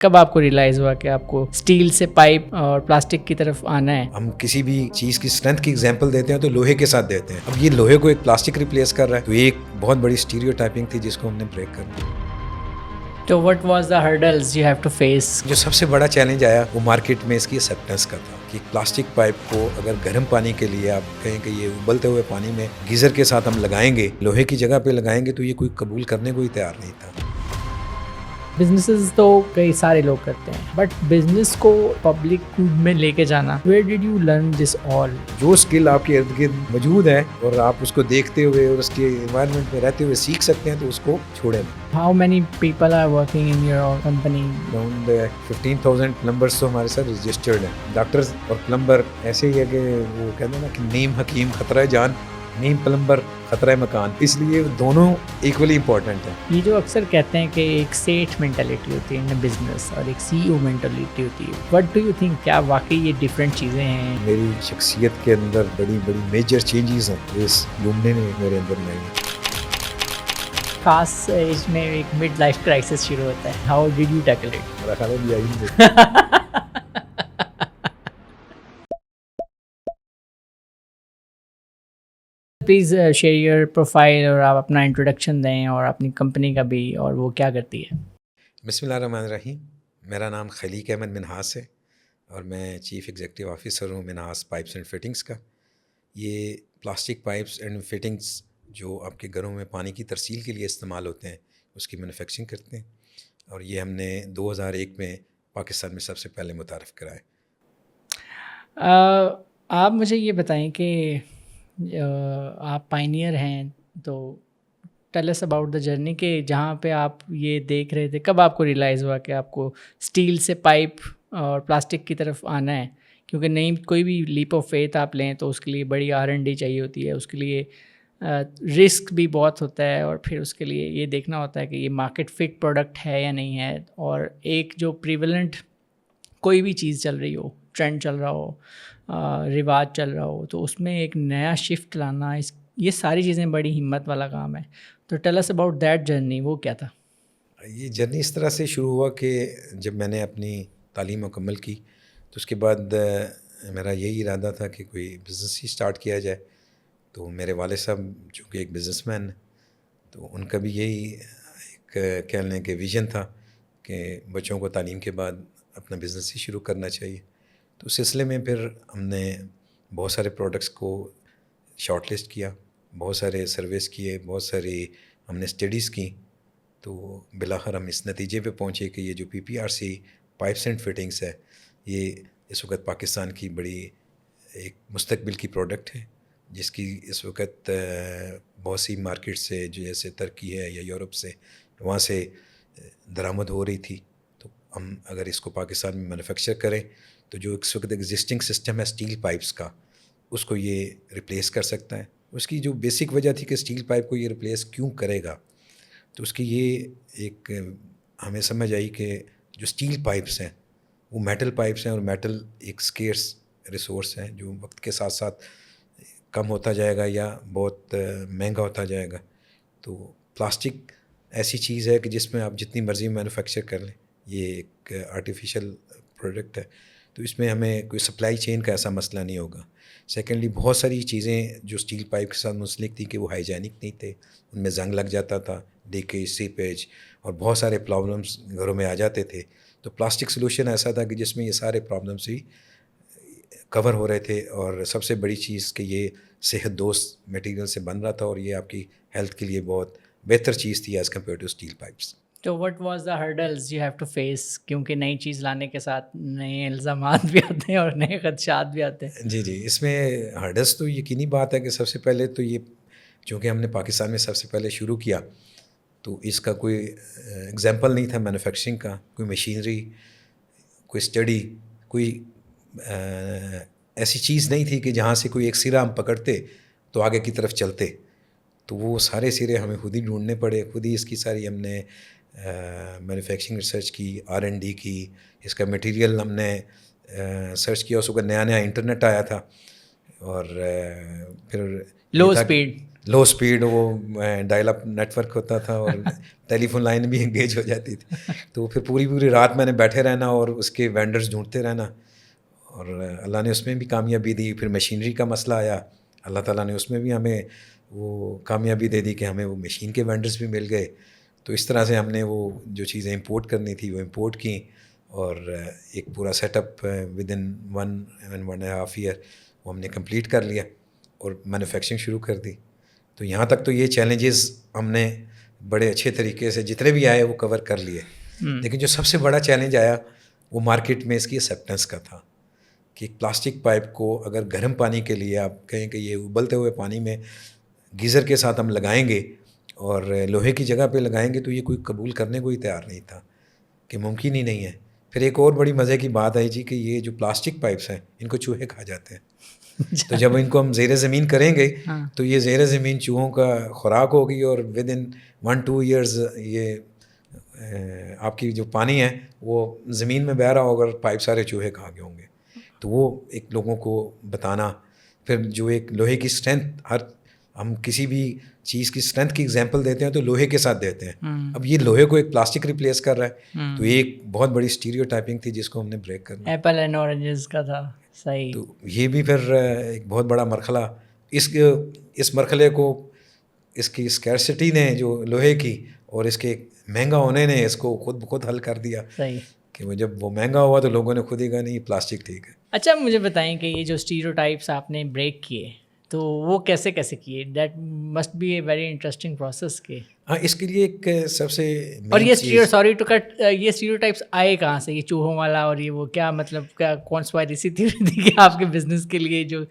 کب آپ کو ریئلائز ہوا کہ آپ کو اسٹیل سے پائپ اور پلاسٹک کی طرف آنا ہے؟ ہم کسی بھی چیز کی اسٹرینتھ کی ایگزامپل دیتے ہیں تو لوہے کے ساتھ دیتے ہیں. اب یہ لوہے کو ایک پلاسٹک ریپلیس کر رہا ہے تو یہ ایک بہت بڑی اسٹیریو ٹائپنگ تھی جس کو ہم نے بریک کرنا. تو what was the hurdles you have to face? جو سب سے بڑا چیلنج آیا وہ مارکیٹ میں اس کی ایکسیپٹنس کا تھا کہ پلاسٹک پائپ کو اگر گرم پانی کے لیے آپ کہیں کہ یہ ابلتے ہوئے پانی میں گیزر کے ساتھ ہم لگائیں گے، لوہے کی جگہ پہ لگائیں گے، تو یہ کوئی قبول کرنے کو ہی تیار نہیں تھا. بزنسز تو کئی سارے لوگ کرتے ہیں، بٹ بزنس کو پبلک میں لے کے جانا، where did you learn this all? جو اسکل آپ کے ارد گرد موجود ہے اور آپ اس کو دیکھتے ہوئے اور اس کے انوائرمنٹ میں رہتے ہوئے سیکھ سکتے ہیں تو اس کو چھوڑیں. How many people are working in your company? Around 15,000 plumbers تو ہمارے ساتھ رجسٹرڈ ہیں. ڈاکٹرز اور پلمبر ایسے ہی ہے کہ وہ کہتے ہیں نا کہ نیم حکیم خطرہ جان، نیم پلمبر خطرہ مکان، اس لیے دونوں ایکولی امپورٹنٹ ہیں. یہ جو اکثر کہتے ہیں کہ ایک سیٹ مینٹلٹی ہوتی ہے ان بزنس اور ایک سی او مینٹلٹی ہوتی ہے، وٹ ڈو یو تھنک؟ کیا واقعی یہ ڈفرینٹ چیزیں ہیں؟ میری شخصیت کے اندر بڑی بڑی میجر چینجز ہیں اس لومنے نے میرے اندر لائی. خاص ایج میں ایک مڈ لائف کرائسس شروع ہوتا ہے، how did you tackle it? میرا خیال ہے بھی آئی. پلیز شیئر یور پروفائل اور آپ اپنا انٹروڈکشن دیں اور اپنی کمپنی کا بھی، اور وہ کیا کرتی ہے. بسم اللہ الرحمن الرحیم. میرا نام خلیق احمد منہاس ہے اور میں چیف ایگزیکٹو آفیسر ہوں منہاس پائپس اینڈ فٹنگس کا. یہ پلاسٹک پائپس اینڈ فٹنگس جو آپ کے گھروں میں پانی کی ترسیل کے لیے استعمال ہوتے ہیں اس کی مینوفیکچرنگ کرتے ہیں، اور یہ ہم نے 2001 میں پاکستان میں سب سے پہلے متعارف کرائے. آپ مجھے یہ بتائیں کہ آپ پائنیئر ہیں، تو tell us about the journey کہ جہاں پہ آپ یہ دیکھ رہے تھے، کب آپ کو ریئلائز ہوا کہ آپ کو اسٹیل سے پائپ اور پلاسٹک کی طرف آنا ہے؟ کیونکہ نہیں، کوئی بھی لیپ آف فیتھ آپ لیں تو اس کے لیے بڑی R&D چاہیے ہوتی ہے، اس کے لیے رسک بھی بہت ہوتا ہے، اور پھر اس کے لیے یہ دیکھنا ہوتا ہے کہ یہ مارکیٹ فٹ پروڈکٹ ہے یا نہیں ہے. اور ایک جو پریویلنٹ کوئی بھی چیز چل رہی ہو، ٹرینڈ چل رہا ہو، رواج چل رہا ہو، تو اس میں ایک نیا شفٹ لانا، یہ ساری چیزیں بڑی ہمت والا کام ہے. تو tell us about that journey, وہ کیا تھا؟ یہ جرنی اس طرح سے شروع ہوا کہ جب میں نے اپنی تعلیم مکمل کی تو اس کے بعد میرا یہی ارادہ تھا کہ کوئی بزنس ہی سٹارٹ کیا جائے. تو میرے والد صاحب چونکہ ایک بزنس مین ہیں تو ان کا بھی یہی ایک کہہ لیں کہ ویژن تھا کہ بچوں کو تعلیم کے بعد اپنا بزنس ہی شروع کرنا چاہیے. تو اس سلسلے میں پھر ہم نے بہت سارے پروڈکٹس کو شارٹ لسٹ کیا، بہت سارے سرویز کیے، بہت ساری ہم نے اسٹڈیز کی. تو بالآخر ہم اس نتیجے پہ پہنچے کہ یہ جو PPRC پائپس اینڈ فٹنگس ہے، یہ اس وقت پاکستان کی بڑی ایک مستقبل کی پروڈکٹ ہے، جس کی اس وقت بہت سی مارکیٹ سے، جو جیسے ترکی ہے یا یورپ سے، وہاں سے درآمد ہو رہی تھی. تو ہم اگر اس کو پاکستان میں مینوفیکچر کریں تو جو اس وقت ایگزسٹنگ سسٹم ہے اسٹیل پائپس کا، اس کو یہ ریپلیس کر سکتا ہے. اس کی جو بیسک وجہ تھی کہ اسٹیل پائپ کو یہ ریپلیس کیوں کرے گا، تو اس کی یہ ایک ہمیں سمجھ آئی کہ جو اسٹیل پائپس ہیں وہ میٹل پائپس ہیں، اور میٹل ایک اسکیئرس ریسورس ہیں جو وقت کے ساتھ ساتھ کم ہوتا جائے گا یا بہت مہنگا ہوتا جائے گا. تو پلاسٹک ایسی چیز ہے کہ جس میں آپ جتنی مرضی مینوفیکچر کر لیں، یہ ایک آرٹیفیشل پروڈکٹ ہے، تو اس میں ہمیں کوئی سپلائی چین کا ایسا مسئلہ نہیں ہوگا. سیکنڈلی بہت ساری چیزیں جو اسٹیل پائپ کے ساتھ منسلک تھیں کہ وہ ہائیجینک نہیں تھے، ان میں زنگ لگ جاتا تھا، لیکیج، سیپیج اور بہت سارے پرابلمس گھروں میں آ جاتے تھے. تو پلاسٹک سلوشن ایسا تھا کہ جس میں یہ سارے پرابلمس ہی کور ہو رہے تھے، اور سب سے بڑی چیز کہ یہ صحت دوست میٹیریل سے بن رہا تھا، اور یہ آپ کی ہیلتھ کے لیے بہت بہتر چیز تھی as compared to steel pipes. تو what was the hurdles you have to face? کیونکہ نئی چیز لانے کے ساتھ نئے الزامات بھی آتے ہیں اور نئے خدشات بھی آتے ہیں. جی، اس میں ہرڈلز تو یقینی بات ہے کہ سب سے پہلے تو یہ، چونکہ ہم نے پاکستان میں سب سے پہلے شروع کیا تو اس کا کوئی ایگزامپل نہیں تھا مینوفیکچرنگ کا، کوئی مشینری، کوئی اسٹڈی، کوئی ایسی چیز نہیں تھی کہ جہاں سے کوئی ایک سرا ہم پکڑتے تو آگے کی طرف چلتے. تو وہ سارے سرے ہمیں خود ہی ڈھونڈنے پڑے، خود ہی اس کی ساری ہم نے مینوفیکچرنگ ریسرچ کی، R&D کی، اس کا مٹیریل ہم نے سرچ کیا. اس وقت نیا انٹرنیٹ آیا تھا، اور پھر لو اسپیڈ لو سپیڈ وہ ڈائل اپ نیٹ ورک ہوتا تھا اور ٹیلی فون لائن بھی انگیج ہو جاتی تھی. تو پھر پوری رات میں نے بیٹھے رہنا اور اس کے وینڈرز ڈھونڈتے رہنا, اور اللہ نے اس میں بھی کامیابی دی. پھر مشینری کا مسئلہ آیا, اللہ تعالیٰ نے اس میں بھی ہمیں وہ کامیابی دے دی کہ ہمیں وہ مشین کے وینڈرز بھی مل گئے. تو اس طرح سے ہم نے وہ جو چیزیں امپورٹ کرنی تھی وہ امپورٹ کیں, اور ایک پورا set up with in 1.5 year وہ ہم نے کمپلیٹ کر لیا اور مینوفیکچرنگ شروع کر دی. تو یہاں تک تو یہ چیلنجز ہم نے بڑے اچھے طریقے سے جتنے بھی آئے وہ کور کر لیے. لیکن جو سب سے بڑا چیلنج آیا وہ مارکیٹ میں اس کی ایکسیپٹنس کا تھا کہ ایک پلاسٹک پائپ کو اگر گرم پانی کے لیے آپ کہیں کہ یہ ابلتے ہوئے پانی میں گیزر کے ساتھ ہم لگائیں گے اور لوہے کی جگہ پہ لگائیں گے تو یہ کوئی قبول کرنے کو ہی تیار نہیں تھا کہ ممکن ہی نہیں ہے. پھر ایک اور بڑی مزے کی بات آئی جی کہ یہ جو پلاسٹک پائپس ہیں ان کو چوہے کھا جاتے ہیں. تو جب ان کو ہم زیر زمین کریں گے تو یہ زیر زمین چوہوں کا خوراک ہوگی, اور ود ان 1-2 ایئرز یہ آپ کی جو پانی ہے وہ زمین میں بہہ رہا ہوگا اور پائپ سارے چوہے کھا گئے ہوں گے. تو وہ ایک لوگوں کو بتانا. پھر جو ایک لوہے کی اسٹرینتھ, ہم کسی بھی چیز کی اسٹرینتھ کی ایگزامپل دیتے ہیں تو لوہے کے ساتھ دیتے ہیں. اب یہ لوہے کو ایک پلاسٹک ریپلیس کر رہا ہے, تو ایک بہت بڑی اسٹیریو ٹائپنگ تھی جس کو ہم نے بریک کرنا. ایپل اینڈ اورنجز کا تھا. صحیح. تو یہ بھی پھر ایک بہت بڑا مرحلہ, اس مرحلے کو اس کی اسکیرسٹی نے جو لوہے کی اور اس کے مہنگا ہونے نے اس کو خود بخود حل کر دیا. صحیح. کہ وہ جب وہ مہنگا ہوا تو لوگوں نے خود ہی کہا نہیں پلاسٹک ٹھیک ہے. اچھا مجھے بتائیں کہ یہ جو اسٹیریوٹائپس آپ نے بریک کیے تو وہ کیسے کیے؟ That must be a very interesting process. کے ہاں اس کے لیے ایک سب سے اور یہ سوری ٹو کٹ, یہ اسٹیریوٹائپس آئے کہاں سے, یہ چوہوں والا اور یہ وہ کیا مطلب کیا کانسپائریسی تھیوری تھی کہ آپ کے بزنس کے لیے جو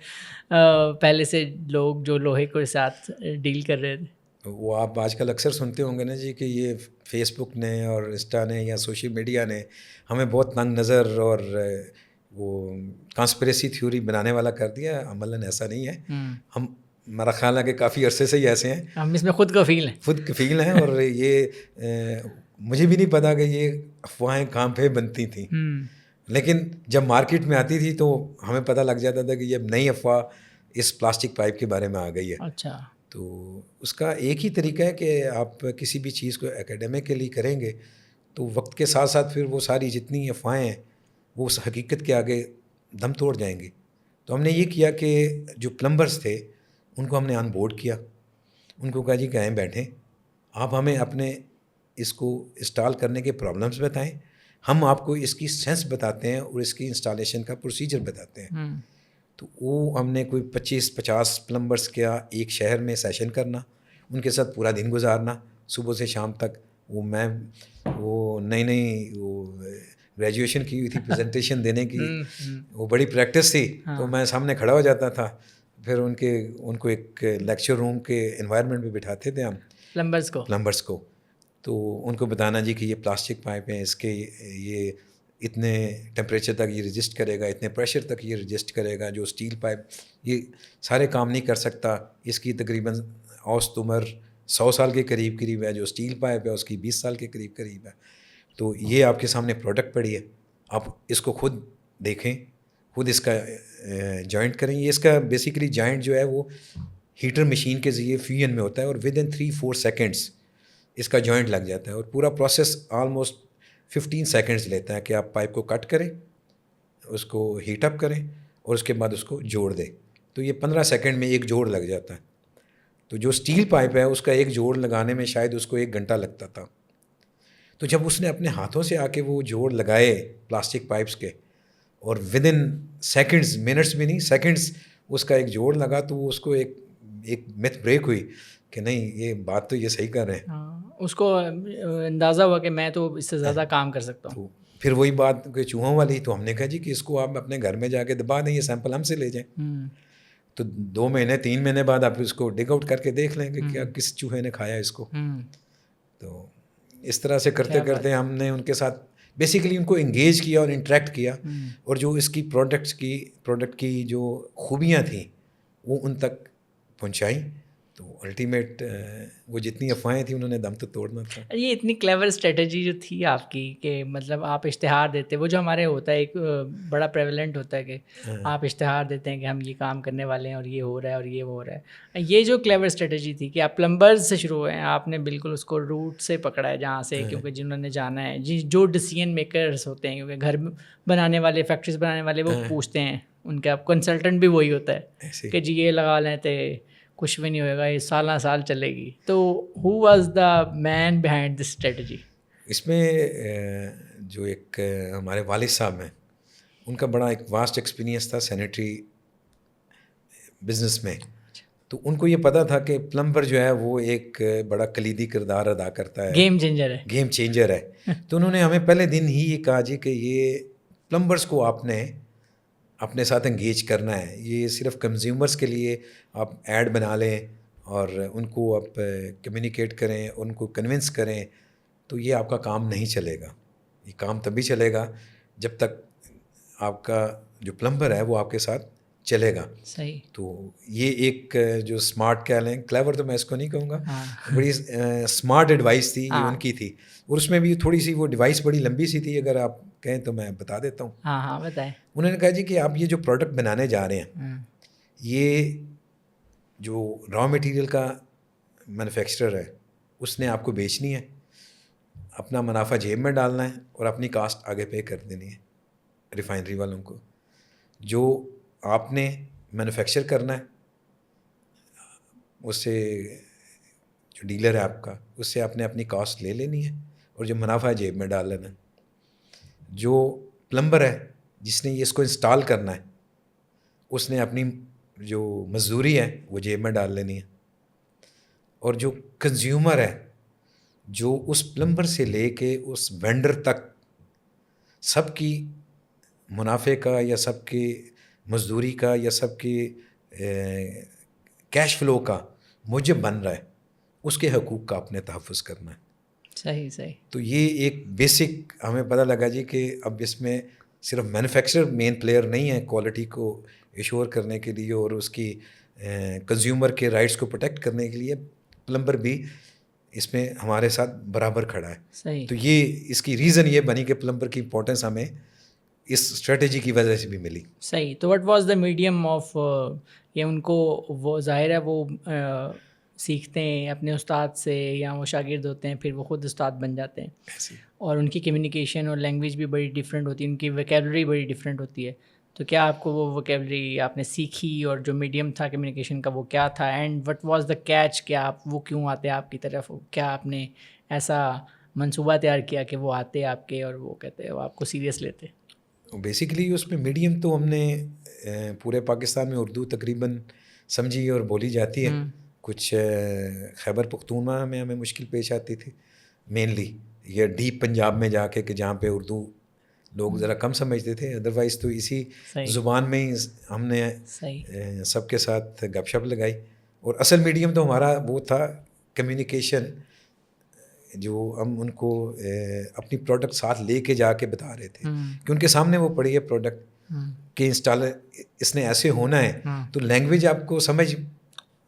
پہلے سے لوگ جو لوہے کے ساتھ ڈیل کر رہے تھے؟ وہ آپ آج کل اکثر سنتے ہوں گے نا جی کہ یہ فیس بک نے اور انسٹا نے یا سوشل میڈیا نے ہمیں بہت تنگ نظر اور وہ کانسپریسی تھیوری بنانے والا کر دیا. عملاً ایسا نہیں ہے. ہم میرا خیال ہے کہ کافی عرصے سے ہی ایسے ہیں, ہم اس میں خود کفیل ہیں. اور یہ مجھے بھی نہیں پتا کہ یہ افواہیں کہاں پہ بنتی تھیں, لیکن جب مارکیٹ میں آتی تھی تو ہمیں پتہ لگ جاتا تھا کہ یہ نئی افواہ اس پلاسٹک پائپ کے بارے میں آ گئی ہے. اچھا. تو اس کا ایک ہی طریقہ ہے کہ آپ کسی بھی چیز کو اکیڈیمکلی کریں گے تو وقت کے ساتھ ساتھ پھر وہ ساری جتنی افواہیں ہیں وہ اس حقیقت کے آگے دم توڑ جائیں گے. تو ہم نے یہ کیا کہ جو پلمبرز تھے ان کو ہم نے آن بورڈ کیا, ان کو کہا جی کہ آئیں بیٹھیں, آپ ہمیں اپنے اس کو انسٹال کرنے کے پرابلمس بتائیں, ہم آپ کو اس کی سینس بتاتے ہیں اور اس کی انسٹالیشن کا پروسیجر بتاتے ہیں. تو وہ ہم نے کوئی 25-50 پلمبرز کیا, ایک شہر میں سیشن کرنا, ان کے ساتھ پورا دن گزارنا صبح سے شام تک. وہ نئی وہ گریجویشن کی ہوئی تھی پریزنٹیشن دینے کی, وہ بڑی پریکٹس تھی. تو میں سامنے کھڑا ہو جاتا تھا, پھر ان کو ایک لیکچر روم کے انوائرمنٹ میں بٹھاتے تھے ہم پلمبرز کو. تو ان کو بتانا جی کہ یہ پلاسٹک پائپ ہیں, اس کے یہ اتنے ٹیمپریچر تک یہ رجسٹ کرے گا, اتنے پریشر تک یہ رجسٹ کرے گا. جو اسٹیل پائپ یہ سارے کام نہیں کر سکتا, اس کی تقریباً اوسط عمر 100 سال کے قریب ہے. جو اسٹیل پائپ ہے اس کی 20 سال کے قریب ہے. تو یہ آپ کے سامنے پروڈکٹ پڑی ہے, آپ اس کو خود دیکھیں, خود اس کا جوائنٹ کریں. یہ اس کا بیسیکلی جوائنٹ جو ہے وہ ہیٹر مشین کے ذریعے فیوژن میں ہوتا ہے, اور ود ان 3-4 سیکنڈس اس کا جوائنٹ لگ جاتا ہے. اور پورا پروسیس آلموسٹ 15 سیکنڈز لیتا ہے کہ آپ پائپ کو کٹ کریں, اس کو ہیٹ اپ کریں اور اس کے بعد اس کو جوڑ دیں. تو یہ 15 سیکنڈ میں ایک جوڑ لگ جاتا ہے. تو جو اسٹیل پائپ ہے اس کا ایک جوڑ لگانے میں شاید اس کو 1 گھنٹہ لگتا تھا. تو جب اس نے اپنے ہاتھوں سے آ کے وہ جوڑ لگائے پلاسٹک پائپس کے, اور ود ان سیکنڈز, منٹس بھی نہیں سیکنڈز اس کا ایک جوڑ لگا, تو اس کو ایک میتھ بریک ہوئی کہ نہیں یہ بات تو یہ صحیح کر رہے ہیں. اس کو اندازہ ہوا کہ میں تو اس سے زیادہ کام کر سکتا ہوں. پھر وہی بات کہ چوہوں والی, تو ہم نے کہا جی کہ اس کو آپ اپنے گھر میں جا کے دبا دیں, یہ سیمپل ہم سے لے جائیں. تو 2 مہینے 3 مہینے بعد آپ اس کو ڈگ آؤٹ کر کے دیکھ لیں کہ کیا کس چوہے نے کھایا اس کو. تو اس طرح سے کرتے کرتے ہم نے ان کے ساتھ بیسیکلی ان کو انگیج کیا اور انٹریکٹ کیا, اور جو اس کی پروڈکٹ کی جو خوبیاں تھیں وہ ان تک پہنچائیں. تو الٹیمیٹ وہ جتنی افواہیں تھیں انہوں نے دم تو توڑنا تھا. یہ اتنی کلیور اسٹریٹجی جو تھی آپ کی کہ مطلب آپ اشتہار دیتے, وہ جو ہمارے ہوتا ہے ایک بڑا پریولنٹ ہوتا ہے کہ آپ اشتہار دیتے ہیں کہ ہم یہ کام کرنے والے ہیں اور یہ ہو رہا ہے اور یہ وہ ہو رہا ہے. یہ جو کلیور اسٹریٹجی تھی کہ آپ پلمبرز سے شروع ہوئے ہیں, آپ نے بالکل اس کو روٹ سے پکڑا ہے جہاں سے, کیونکہ جنہوں نے جانا ہے, جو ڈیسیژن میکرز ہوتے ہیں, کیونکہ گھر بنانے والے, فیکٹریز بنانے والے, وہ پوچھتے ہیں, ان کا کنسلٹنٹ بھی وہی ہوتا ہے کہ جی یہ لگا لیں تو کچھ بھی نہیں ہوئے گا, یہ سالہ سال چلے گی. تو who was the man behind this strategy? اس میں جو ایک ہمارے والد صاحب ہیں, ان کا بڑا ایک واسٹ ایکسپیرینس تھا سینیٹری بزنس میں. تو ان کو یہ پتہ تھا کہ پلمبر جو ہے وہ ایک بڑا کلیدی کردار ادا کرتا ہے, گیم چینجر ہے, گیم چینجر ہے. تو انہوں نے ہمیں پہلے دن ہی یہ کہا جی کہ یہ پلمبرز کو آپ نے اپنے ساتھ انگیج کرنا ہے, یہ صرف کنزیومرز کے لیے آپ ایڈ بنا لیں اور ان کو آپ کمیونیکیٹ کریں, ان کو کنونس کریں, تو یہ آپ کا کام نہیں چلے گا. یہ کام تبھی چلے گا جب تک آپ کا جو پلمبر ہے وہ آپ کے ساتھ چلے گا. صحیح. تو یہ ایک جو اسمارٹ کہہ لیں, کلیور تو میں اس کو نہیں کہوں گا, بڑی اسمارٹ ایڈوائس تھی یہ ان کی تھی. اور اس میں بھی تھوڑی سی وہ ڈیوائس بڑی لمبی سی تھی, اگر آپ کہیں تو میں بتا دیتا ہوں. ہاں بتائیں. انہوں نے کہا جی کہ آپ یہ جو پروڈکٹ بنانے جا رہے ہیں, یہ جو را مٹیریل کا مینوفیکچرر ہے اس نے آپ کو بیچنی ہے, اپنا منافع جیب میں ڈالنا ہے اور اپنی کاسٹ آگے پے کر دینی ہے ریفائنری والوں کو. جو آپ نے مینوفیکچر کرنا ہے اس سے, جو ڈیلر ہے آپ کا, اس سے آپ نے اپنی کاسٹ لے لینی ہے اور جو منافع ہے جیب میں ڈال لینا ہے. جو پلمبر ہے جس نے اس کو انسٹال کرنا ہے, اس نے اپنی جو مزدوری ہے وہ جیب میں ڈال لینی ہے. اور جو کنزیومر ہے, جو اس پلمبر سے لے کے اس وینڈر تک سب کی منافع کا یا سب کی مزدوری کا یا سب کی کیش فلو کا موجب بن رہا ہے, اس کے حقوق کا اپنے تحفظ کرنا ہے. صحیح صحیح. تو یہ ایک بیسک ہمیں پتہ لگا جی کہ اب اس میں صرف مینوفیکچرر مین پلیئر نہیں ہے کوالٹی کو ایشور کرنے کے لیے اور اس کی کنزیومر کے رائٹس کو پروٹیکٹ کرنے کے لیے, پلمبر بھی اس میں ہمارے ساتھ برابر کھڑا ہے. صحیح. تو یہ اس کی ریزن یہ بنی کہ پلمبر کی امپورٹنس ہمیں اس اسٹریٹجی کی وجہ سے بھی ملی. صحیح. تو what was the medium of, یہ ان کو وہ ظاہر ہے وہ سیکھتے ہیں اپنے استاد سے یا وہ شاگرد ہوتے ہیں, پھر وہ خود استاد بن جاتے ہیں, اور ان کی کمیونیکیشن اور لینگویج بھی بڑی ڈفرینٹ ہوتی ہے, ان کی ویکیبلری بڑی ڈفرینٹ ہوتی ہے. تو کیا آپ کو وہ ویکیبلری آپ نے سیکھی, اور جو میڈیم تھا کمیونیکیشن کا وہ کیا تھا, and what was the catch, کیا آپ وہ کیوں آتے آپ کی طرف, کیا آپ نے ایسا منصوبہ تیار کیا کہ وہ آتے آپ کے اور وہ کہتے وہ آپ کو سیریس لیتے؟ بیسیکلی اس میں میڈیم تو ہم نے پورے پاکستان میں اردو تقریباً سمجھی اور بولی جاتی ہے. کچھ خیبر پختونخوا میں ہمیں مشکل پیش آتی تھی مینلی, یا ڈیپ پنجاب میں جا کے کہ جہاں پہ اردو لوگ ذرا کم سمجھتے تھے. ادروائز تو اسی زبان میں ہی ہم نے سب کے ساتھ گپ شپ لگائی. اور اصل میڈیم تو ہمارا وہ تھا کمیونیکیشن, جو ہم ان کو اپنی پروڈکٹ ساتھ لے کے جا کے بتا رہے تھے کہ ان کے سامنے وہ پڑی ہے پروڈکٹ کہ انسٹال اس نے ایسے ہونا ہے. تو لینگویج آپ کو سمجھ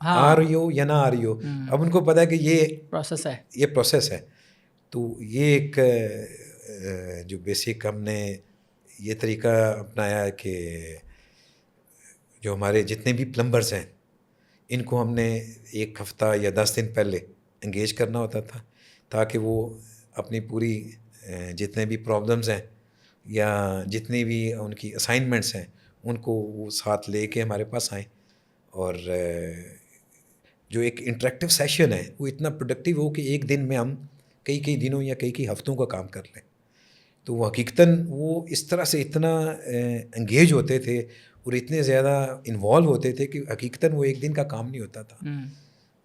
آ رہی ہو یا نہ آ رہی ہو, اب ان کو پتہ ہے کہ یہ پروسیس ہے. تو یہ ایک جو بیسک ہم نے یہ طریقہ اپنایا ہے کہ جو ہمارے جتنے بھی پلمبرز ہیں ان کو ہم نے 1 ہفتہ یا 10 دن پہلے انگیج کرنا ہوتا تھا, تاکہ وہ اپنی پوری جتنے بھی پرابلمز ہیں یا جتنی بھی ان کی اسائنمنٹس ہیں ان کو وہ ساتھ لے کے ہمارے پاس آئیں. اور جو ایک انٹریکٹیو سیشن ہے وہ اتنا پروڈکٹیو ہو کہ ایک دن میں ہم کئی دنوں یا کئی ہفتوں کا کام کر لیں. تو وہ حقیقتاً وہ اس طرح سے اتنا انگیج ہوتے تھے اور اتنے زیادہ انوالو ہوتے تھے کہ حقیقتاً وہ ایک دن کا کام نہیں ہوتا تھا.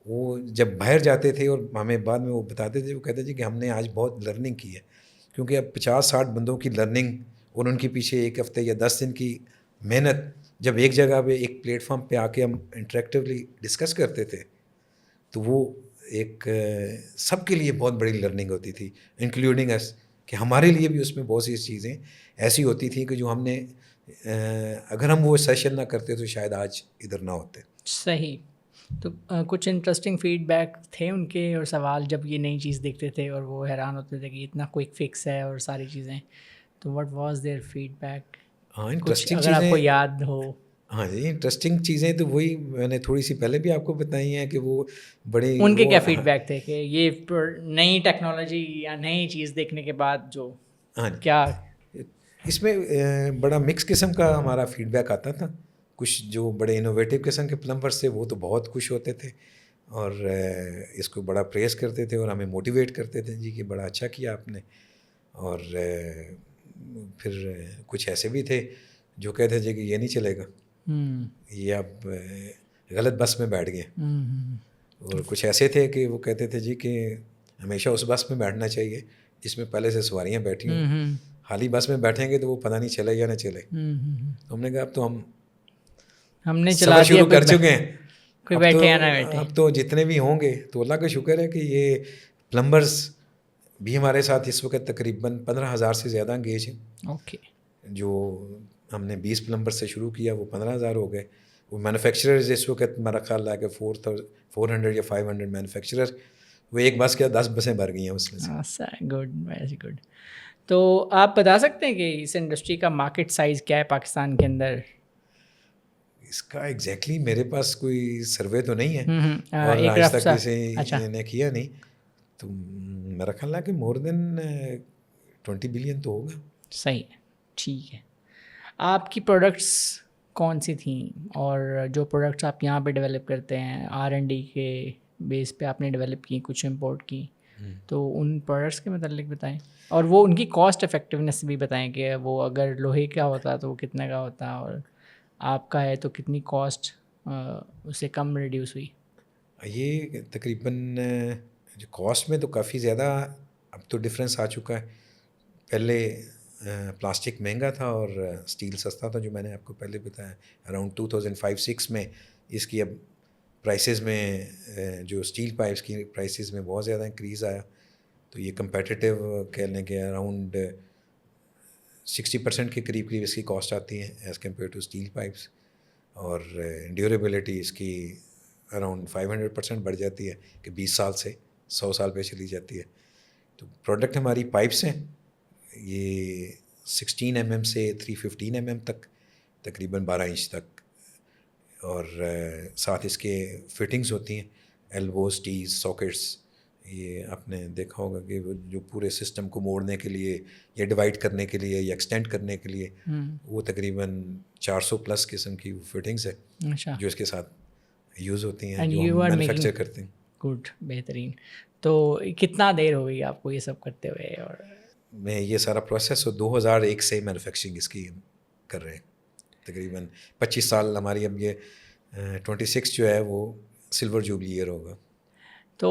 وہ جب باہر جاتے تھے اور ہمیں بعد میں وہ بتاتے تھے, وہ کہتے تھے کہ ہم نے آج بہت لرننگ کی ہے, کیونکہ اب 50-60 بندوں کی لرننگ اور ان کے پیچھے 1 ہفتے یا 10 دن کی محنت جب ایک جگہ پہ ایک پلیٹ فارم پہ آ کے ہم انٹریکٹیولی ڈسکس کرتے تھے تو وہ ایک سب کے لیے بہت بڑی لرننگ ہوتی تھی, انکلوڈنگ اس, کہ ہمارے لیے بھی اس میں بہت سی چیزیں ایسی ہوتی تھیں کہ جو ہم نے اگر ہم وہ سیشن نہ کرتے تو شاید آج ادھر نہ ہوتے. صحیح. تو کچھ انٹرسٹنگ فیڈ بیک تھے ان کے اور سوال جب یہ نئی چیز دیکھتے تھے اور وہ حیران ہوتے تھے کہ اتنا کوئک فکس ہے اور ساری چیزیں، تو what was their feedback? ہاں کچھ انٹرسٹنگ اگر آپ چیزیں، کو یاد ہو. ہاں جی انٹرسٹنگ چیزیں تو وہی میں نے تھوڑی سی پہلے بھی آپ کو بتائی ہیں کہ وہ بڑی ان کے وہ کیا فیڈ بیک تھے کہ یہ نئی ٹیکنالوجی یا نئی چیز دیکھنے کے بعد جو ہاں کیا؟ اس میں بڑا مکس قسم کا ہمارا فیڈ بیک آتا تھا. کچھ جو بڑے انوویٹیو قسم کے پلمبرس تھے وہ تو بہت خوش ہوتے تھے اور اس کو بڑا پریز کرتے تھے اور ہمیں موٹیویٹ کرتے تھے جی کہ بڑا اچھا کیا آپ نے. اور پھر کچھ ایسے بھی تھے جو کہتے تھے کہ یہ نہیں چلے گا، یہ اب غلط بس میں بیٹھ گئے. اور کچھ ایسے تھے کہ وہ کہتے تھے جی کہ ہمیشہ اس بس میں بیٹھنا چاہیے جس میں پہلے سے سواریاں بیٹھی ہوں، خالی بس میں بیٹھیں گے تو وہ پتہ نہیں چلے یا نہ چلے. تو ہم نے کہا اب تو ہم نے چلا سفر دیا، شروع کر چکے ہیں، کوئی بیٹھے یا نہ بیٹھے. اب تو جتنے بھی ہوں گے تو اللہ کا شکر ہے کہ یہ پلمبرز بھی ہمارے ساتھ اس وقت تقریباً 15,000 سے زیادہ انگیج ہیں. اوکے. جو ہم نے 20 پلمبر سے شروع کیا وہ 15,000 ہو گئے. وہ مینوفیکچررز اس وقت میرا خیال ہے کہ 400 یا 500 مینوفیکچرر، وہ ایک بس کیا 10 بسیں بھر گئی ہیں اس میں سے. Good, very good. تو آپ بتا سکتے ہیں کہ اس انڈسٹری کا مارکیٹ سائز کیا ہے پاکستان کے اندر؟ اس کا ایگزیکٹلی میرے پاس کوئی سروے تو نہیں ہے اور ایک آج رف تک سا. کسی نے کیا نہیں، تو میرا خیال ہے کہ مور دین 20 بلین تو ہوگا. صحیح ہے، ٹھیک ہے. آپ کی پروڈکٹس کون سی تھیں اور جو پروڈکٹس آپ یہاں پہ ڈیولپ کرتے ہیں R&D کے بیس پہ آپ نے ڈیولپ کی، کچھ امپورٹ کی، تو ان پروڈکٹس کے متعلق بتائیں اور وہ ان کی کاسٹ افیکٹونیس بھی بتائیں کہ وہ اگر لوہے کا ہوتا تو وہ کتنے کا ہوتا اور آپ کا ہے تو کتنی کاسٹ اس سے کم ریڈیوس ہوئی. یہ تقریباً جو کاسٹ میں تو کافی زیادہ اب تو ڈفرینس آ چکا ہے. پہلے پلاسٹک مہنگا تھا اور اسٹیل سستا تھا، جو میں نے آپ کو پہلے بتایا. اراؤنڈ 2005-06 میں اس کی اب پرائسز میں جو اسٹیل پائپس کی پرائسز میں بہت زیادہ انکریز آیا. تو یہ کمپیٹیٹیو کہہ لیں کہ اراؤنڈ 60% کے قریب اس کی کاسٹ آتی ہے as compared to steel pipes. اور ڈیوریبلٹی اس کی اراؤنڈ 500% بڑھ جاتی ہے کہ 20 سال سے 100 سال پہ چلی جاتی ہے. تو پروڈکٹ ہماری پائپس ہیں، یہ 16 mm سے 315 mm تک، تقریباً 12 انچ تک. اور ساتھ اس کے فٹنگز ہوتی ہیں، ایلبوز، ٹیز، ساکٹس. یہ آپ نے دیکھا ہوگا کہ جو پورے سسٹم کو موڑنے کے لیے یا ڈیوائڈ کرنے کے لیے یا ایکسٹینڈ کرنے کے لیے وہ تقریباً 400+ قسم کی فٹنگز ہے جو اس کے ساتھ یوز ہوتی ہیں، جو ہم مینوفیکچر کرتے ہیں. گڈ، بہترین. تو کتنا دیر ہو گئی آپ کو یہ سب کرتے ہوئے؟ اور میں یہ سارا پروسیس 2001 سے مینوفیکچرنگ اس کی کر رہے ہیں، تقریباً 25 سال ہماری. اب یہ 26 جو ہے وہ سلور جوبلی ایئر ہوگا. تو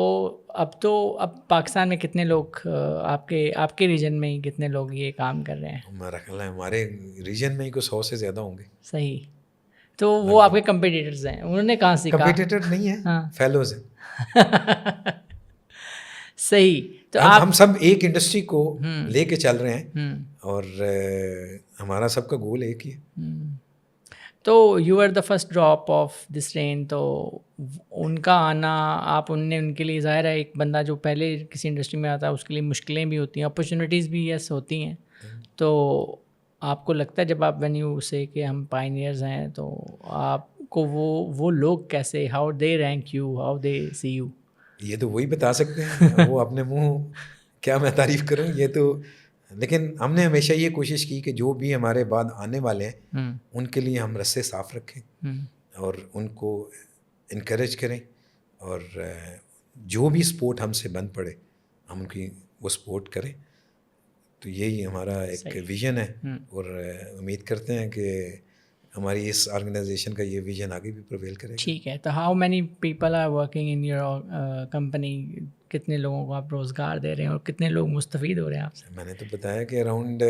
اب پاکستان میں کتنے لوگ آپ کے ریجن میں ہی کتنے لوگ یہ کام کر رہے ہیں؟ ہمارا خیال ہے ہمارے ریجن میں ہی کوئی 100 سے زیادہ ہوں گے. صحیح. تو وہ آپ کے کمپیٹیٹرز ہیں، انہوں نے کہاں سیکھا؟ کمپیٹیٹر نہیں ہیں، فیلوز ہیں. صحیح. تو ہم سب ایک انڈسٹری کو لے کے چل رہے ہیں اور ہمارا سب کا گول ایک ہی ہے. تو you are the first drop of this rain. تو ان کا آنا ان کے لیے ظاہر ہے ایک بندہ جو پہلے کسی انڈسٹری میں آتا ہے اس کے لیے مشکلیں بھی ہوتی ہیں، اپرچونیٹیز بھی یس ہوتی ہیں. تو آپ کو لگتا ہے جب آپ وین یو سے کہ ہم پائنیئرز ہیں تو آپ کو وہ لوگ کیسے، how they rank you, how they see you? یہ تو وہی بتا سکتے ہیں، وہ اپنے منہ کیا میں تعریف کروں. یہ تو لیکن ہم نے ہمیشہ یہ کوشش کی کہ جو بھی ہمارے بعد آنے والے ہیں ان کے لیے ہم رستے صاف رکھیں اور ان کو انکریج کریں، اور جو بھی سپورٹ ہم سے بن پڑے ہم ان کی وہ سپورٹ کریں. تو یہی ہمارا ایک ویژن ہے اور امید کرتے ہیں کہ ہماری اس آرگنائزیشن کا یہ ویژن آگے بھی پرویل کرے گا. ٹھیک ہے. تو how many people are working in your company? کتنے لوگوں کو آپ روزگار دے رہے ہیں اور کتنے لوگ مستفید ہو رہے ہیں آپ سے؟ میں نے تو بتایا کہ اراؤنڈ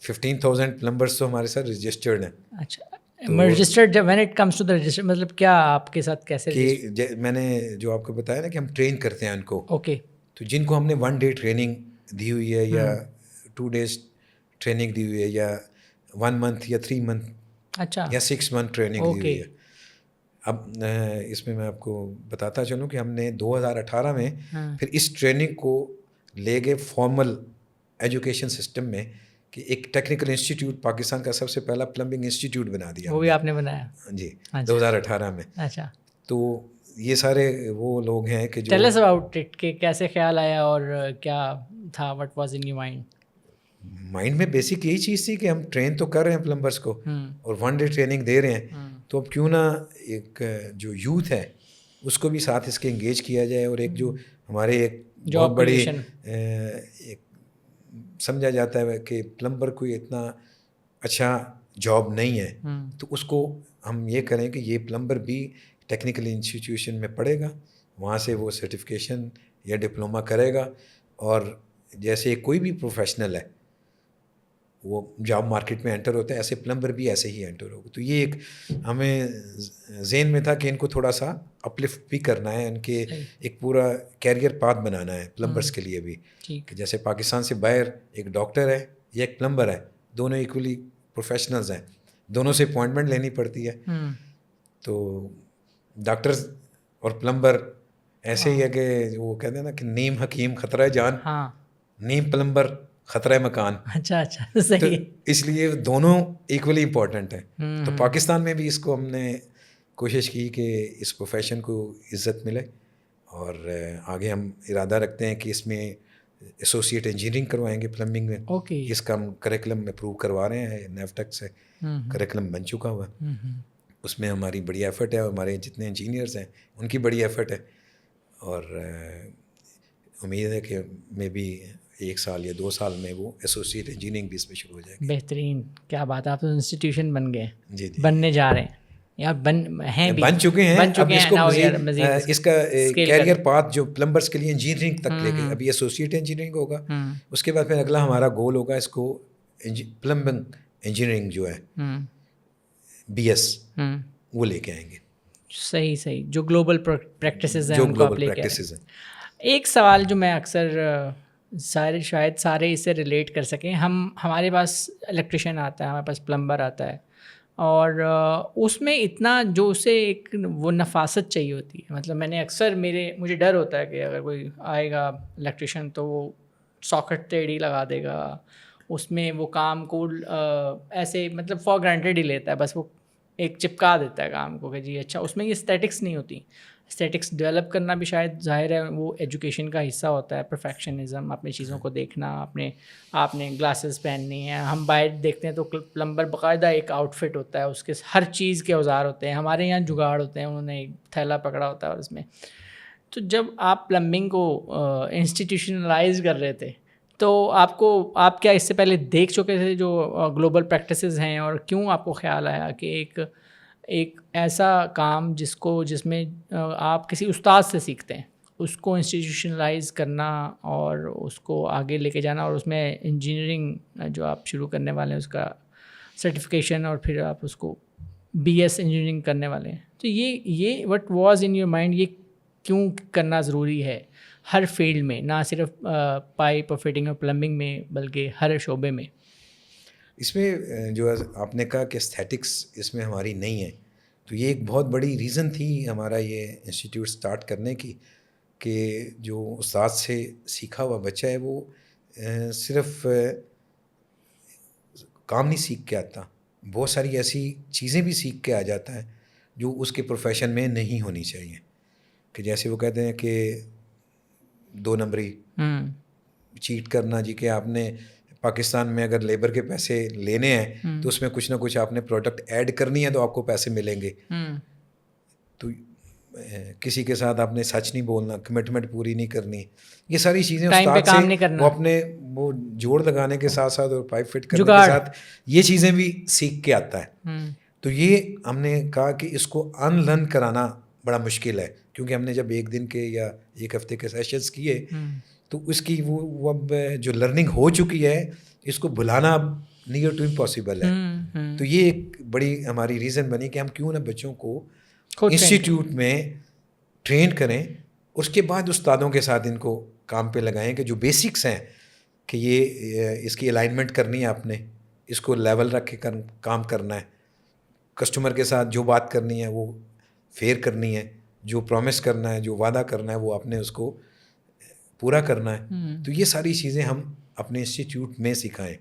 15,000 پلمبرس تو ہمارے ساتھ رجسٹرڈ ہیں. اچھا، registered when it comes to the register مطلب کیا آپ کے ساتھ کیسے؟ کہ میں نے جو آپ کو بتایا نا کہ ہم ٹرین کرتے ہیں ان کو. اوکے. تو جن کو ہم نے 1 day ٹریننگ دی ہوئی ہے یا 2 days ٹریننگ دی ہوئی ہے یا 1 month یا 3 month اچھا یا 6 month ٹریننگ دی ہوئی ہے. اب اس میں آپ کو بتاتا چلوں کہ ہم نے 2018 میں پھر اس ٹریننگ کو لے گئے فارمل ایجوکیشن سسٹم میں کہ ایک ٹیکنیکل انسٹیٹیوٹ پاکستان کا سب سے پہلا پلمبنگ انسٹیٹیوٹ بنا دیا. وہ بھی آپ نے بنایا؟ جی 2018 میں. اچھا. تو یہ سارے وہ لوگ ہیں کہ جو ٹیل اس اباؤٹ اٹ کہ کیسے خیال آیا اور کیا تھا, what was in your mind میں بیسک یہی چیز تھی کہ ہم ٹرین تو کر رہے ہیں پلمبرس کو اور 1 ڈے ٹریننگ دے رہے ہیں, تو اب کیوں نہ ایک جو یوتھ ہے اس کو بھی ساتھ اس کے انگیج کیا جائے, اور ایک جو ہمارے ایک بہت بڑی ایک سمجھا جاتا ہے کہ پلمبر کوئی اتنا اچھا جاب نہیں ہے, تو اس کو ہم یہ کریں کہ یہ پلمبر بھی ٹیکنیکل انسٹیٹیوشن میں پڑھے گا, وہاں سے وہ سرٹیفکیشن یا ڈپلومہ کرے گا, اور جیسے کوئی بھی پروفیشنل ہے وہ جاب مارکیٹ میں انٹر ہوتا ہے, ایسے پلمبر بھی ایسے ہی انٹر ہوگا. تو یہ ایک ہمیں ذہن میں تھا کہ ان کو تھوڑا سا اپلفٹ بھی کرنا ہے, ان کے ایک پورا کیریئر پاتھ بنانا ہے پلمبرس کے لیے بھی, کہ جیسے پاکستان سے باہر ایک ڈاکٹر ہے یا ایک پلمبر ہے, دونوں ایکولی پروفیشنلز ہیں, دونوں سے اپوائنٹمنٹ لینی پڑتی ہے. تو ڈاکٹر اور پلمبر ایسے ہی ہے کہ وہ کہتے ہیں نا کہ نیم حکیم خطرہ جان, نیم پلمبر خطرہ مکان. اچھا اچھا صحیح. تو اس لیے دونوں ایکولی امپورٹنٹ ہیں. تو پاکستان میں بھی اس کو ہم نے کوشش کی کہ اس پروفیشن کو عزت ملے, اور آگے ہم ارادہ رکھتے ہیں کہ اس میں ایسوسیٹ انجینئرنگ کروائیں گے پلمبنگ میں. اس کا ہم کریکلم اپروو کروا رہے ہیں, نیفٹک سے کریکلم بن چکا ہوا ہے, اس میں ہماری بڑی ایفرٹ ہے, اور ہمارے جتنے انجینئرز ہیں ان کی بڑی ایفرٹ ہے, اور امید ہے کہ میں بھی 1 سال یا 2 سال میں وہ ایسوسیٹ انجینئرنگ بھی اس میں شروع ہو جائے گی. بہترین, کیا بات ہے, آپ تو انسٹیٹیوشن بن گئے. جی جی بننے جا رہے ہیں یا بن چکے ہیں. اب اس کو مزید اس کا کیریئر پاتھ جو پلمبرس کے لیے انجینئرنگ تک لے کے, ابھی ایسوسیٹ انجینئرنگ ہوگا, اس کے بعد پھر اگلا ہمارا گول ہوگا اس کو پلمبنگ انجینئرنگ جو ہے BS وہ لے کے آئیں گے. صحیح صحیح, جو گلوبل پریکٹسز ہیں جو ان کو آپ گلوبل لے کے پریکٹسز ہیں. ایک سوال جو میں اکثر شاید سارے اس سے ریلیٹ کر سکیں, ہمارے پاس الیکٹریشین آتا ہے, ہمارے پاس پلمبر آتا ہے, اور اس میں اتنا جو اسے ایک وہ نفاست چاہیے ہوتی ہے. مطلب میں نے اکثر مجھے ڈر ہوتا ہے کہ اگر کوئی آئے گا الیکٹریشین تو وہ ساکٹ ٹیڑھی لگا دے گا, اس میں وہ کام کو ایسے مطلب فار گرانٹیڈ ہی لیتا ہے, بس وہ ایک چپکا دیتا ہے کام کو کہ جی اچھا. اس میں یہ اسٹیٹکس نہیں ہوتی. اسٹیٹکس ڈیولپ کرنا بھی شاید ظاہر ہے وہ ایجوکیشن کا حصہ ہوتا ہے, پرفیکشنزم, اپنی چیزوں کو دیکھنا, آپ نے گلاسز پہننی ہیں. ہم باہر دیکھتے ہیں تو پلمبر باقاعدہ ایک آؤٹ فٹ ہوتا ہے, اس کے ہر چیز کے اوزار ہوتے ہیں. ہمارے یہاں جگاڑ ہوتے ہیں, انہوں نے ایک تھیلا پکڑا ہوتا ہے اور اس میں. تو جب آپ پلمبنگ کو انسٹیٹیوشنلائز کر رہے تھے تو آپ کیا اس سے پہلے دیکھ چکے تھے جو گلوبل پریکٹسز ہیں, اور کیوں آپ کو خیال آیا کہ ایک ایسا کام جس میں آپ کسی استاد سے سیکھتے ہیں, اس کو انسٹیٹیوشنلائز کرنا اور اس کو آگے لے کے جانا, اور اس میں انجینئرنگ جو آپ شروع کرنے والے ہیں اس کا سرٹیفکیشن, اور پھر آپ اس کو BS انجینئرنگ کرنے والے ہیں, تو یہ what was in your mind, یہ کیوں کرنا ضروری ہے ہر فیلڈ میں, نہ صرف پائپ اور فٹنگ اور پلمبنگ میں بلکہ ہر شعبے میں؟ اس میں جو آپ نے کہا کہ استھیٹکس اس میں ہماری نہیں ہے, تو یہ ایک بہت بڑی ریزن تھی ہمارا یہ انسٹیٹیوٹ سٹارٹ کرنے کی, کہ جو استاد سے سیکھا ہوا بچہ ہے وہ صرف کام نہیں سیکھ کے آتا, بہت ساری ایسی چیزیں بھی سیکھ کے آ جاتا ہے جو اس کے پروفیشن میں نہیں ہونی چاہیے. کہ جیسے وہ کہتے ہیں کہ 2 نمبری چیٹ کرنا, جی کہ آپ نے پاکستان میں اگر لیبر کے پیسے لینے ہیں تو اس میں کچھ نہ کچھ آپ نے پروڈکٹ ایڈ کرنی ہے تو آپ کو پیسے ملیں گے. تو کسی کے ساتھ آپ نے سچ نہیں بولنا, کمٹمنٹ پوری نہیں کرنی, یہ ساری چیزیں استاد سے وہ اپنے وہ جوڑ لگانے کے ساتھ ساتھ اور پائپ فٹ کرنے کے ساتھ یہ چیزیں بھی سیکھ کے آتا ہے. تو یہ ہم نے کہا کہ اس کو ان لرن کرانا بڑا مشکل ہے, کیونکہ ہم نے جب 1 دن کے یا 1 ہفتے کے سیشنز کیے تو اس کی وہ اب جو لرننگ ہو چکی ہے اس کو بھلانا اب نیئر ٹو امپاسبل ہے. تو یہ ایک بڑی ہماری ریزن بنی کہ ہم کیوں نہ بچوں کو انسٹیٹیوٹ میں ٹرین کریں, اس کے بعد استادوں کے ساتھ ان کو کام پہ لگائیں کہ جو بیسکس ہیں کہ یہ اس کی الائنمنٹ کرنی ہے, آپ نے اس کو لیول رکھ کے کام کرنا ہے, کسٹمر کے ساتھ جو بات کرنی ہے وہ فیئر کرنی ہے, جو پرومس کرنا ہے, جو وعدہ کرنا ہے وہ آپ نے اس کو پورا کرنا ہے. تو یہ ساری چیزیں ہم اپنے انسٹیٹیوٹ میں سکھائیں.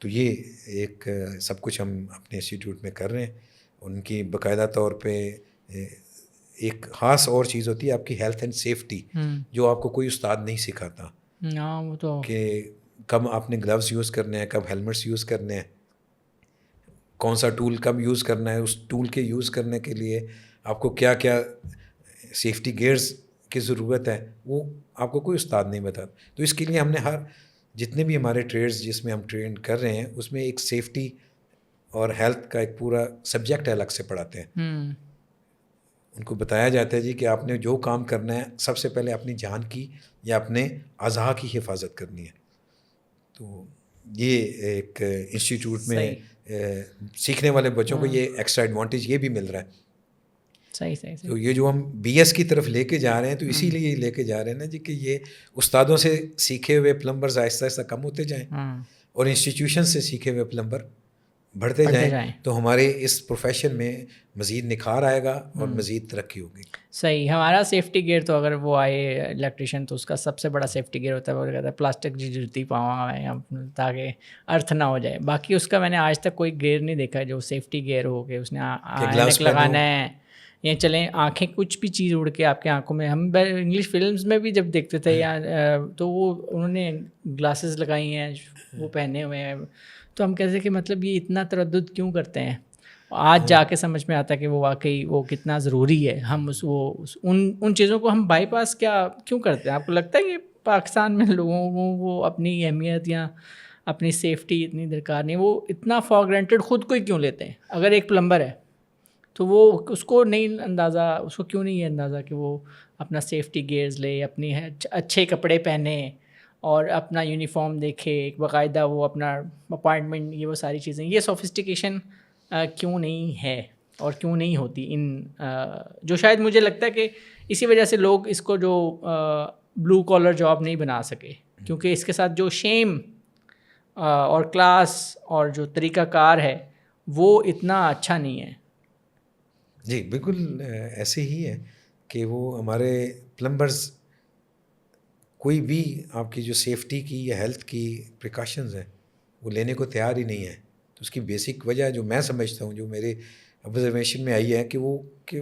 تو یہ ایک سب کچھ ہم اپنے انسٹیٹیوٹ میں کر رہے ہیں. ان کی باقاعدہ طور پہ ایک خاص اور چیز ہوتی ہے آپ کی ہیلتھ اینڈ سیفٹی, جو آپ کو کوئی استاد نہیں سکھاتا, وہ تو کہ کب آپ نے گلوز یوز کرنے ہیں, کب ہیلمٹس یوز کرنے ہیں, کون سا ٹول کب یوز کرنا ہے, اس ٹول کے یوز کرنے کے لیے آپ کو کیا کیا سیفٹی گیئرز کی ضرورت ہے, وہ آپ کو کوئی استاد نہیں بتاتا. تو اس کے لیے ہم نے جتنے بھی ہمارے ٹریڈز جس میں ہم ٹرین کر رہے ہیں اس میں ایک سیفٹی اور ہیلتھ کا ایک پورا سبجیکٹ الگ سے پڑھاتے ہیں. ان کو بتایا جاتا ہے جی کہ آپ نے جو کام کرنا ہے سب سے پہلے اپنی جان کی یا اپنے اعضاء کی حفاظت کرنی ہے. تو یہ ایک انسٹیٹیوٹ میں سیکھنے والے بچوں کو یہ ایکسٹرا ایڈوانٹیج یہ بھی مل رہا ہے. صحیح. تو یہ جو ہم بی ایس کی طرف لے کے جا رہے ہیں تو اسی لیے لے کے جا رہے ہیں نا جی کہ یہ استادوں سے سیکھے ہوئے پلمبرز آہستہ آہستہ کم ہوتے جائیں اور انسٹیٹیوشن سے سیکھے ہوئے پلمبر بڑھتے جائیں, تو ہمارے اس پروفیشن میں مزید نکھار آئے گا اور مزید ترقی ہوگی. صحیح. ہمارا سیفٹی گیئر تو اگر وہ آئے الیکٹریشین تو اس کا سب سے بڑا سیفٹی گیئر ہوتا ہے, وہ کہتا ہے پلاسٹک کی جوتی پاؤں تاکہ ارتھ نہ ہو جائے. باقی اس کا میں نے آج تک کوئی گیئر نہیں دیکھا جو سیفٹی گیئر ہو کہ اس نے اینک لگانا ہے یا چلیں آنکھیں کچھ بھی چیز اڑ کے آپ کی آنکھوں میں. ہم انگلش فلمز میں بھی جب دیکھتے تھے یا تو وہ انہوں نے گلاسز لگائی ہیں, وہ پہنے ہوئے ہیں, تو ہم کہتے ہیں کہ مطلب یہ اتنا تردد کیوں کرتے ہیں. آج جا کے سمجھ میں آتا ہے کہ وہ واقعی وہ کتنا ضروری ہے. ہم ان چیزوں کو ہم بائی پاس کیوں کرتے ہیں؟ آپ کو لگتا ہے کہ پاکستان میں لوگوں کو وہ اپنی اہمیت یا اپنی سیفٹی اتنی درکار نہیں, وہ اتنا فار گرانٹیڈ خود کو ہی کیوں لیتے ہیں؟ اگر ایک پلمبر ہے تو وہ اس کو نہیں اندازہ, اس کو کیوں نہیں ہے اندازہ کہ وہ اپنا سیفٹی گیئرز لے, اپنی اچھے کپڑے پہنے اور اپنا یونیفارم دیکھے, ایک باقاعدہ وہ اپنا اپائنٹمنٹ, یہ وہ ساری چیزیں, یہ سوفسٹیکیشن کیوں نہیں ہے اور کیوں نہیں ہوتی ان جو شاید مجھے لگتا ہے کہ اسی وجہ سے لوگ اس کو جو بلو کالر جاب نہیں بنا سکے, کیونکہ اس کے ساتھ جو شیم اور کلاس اور جو طریقہ کار ہے وہ اتنا اچھا نہیں ہے. جی بالکل ایسے ہی ہے کہ وہ ہمارے پلمبرز کوئی بھی آپ کی جو سیفٹی کی یا ہیلتھ کی پریکاشنز ہیں وہ لینے کو تیار ہی نہیں ہے. تو اس کی بیسک وجہ جو میں سمجھتا ہوں, جو میرے آبزرویشن میں آئی ہے کہ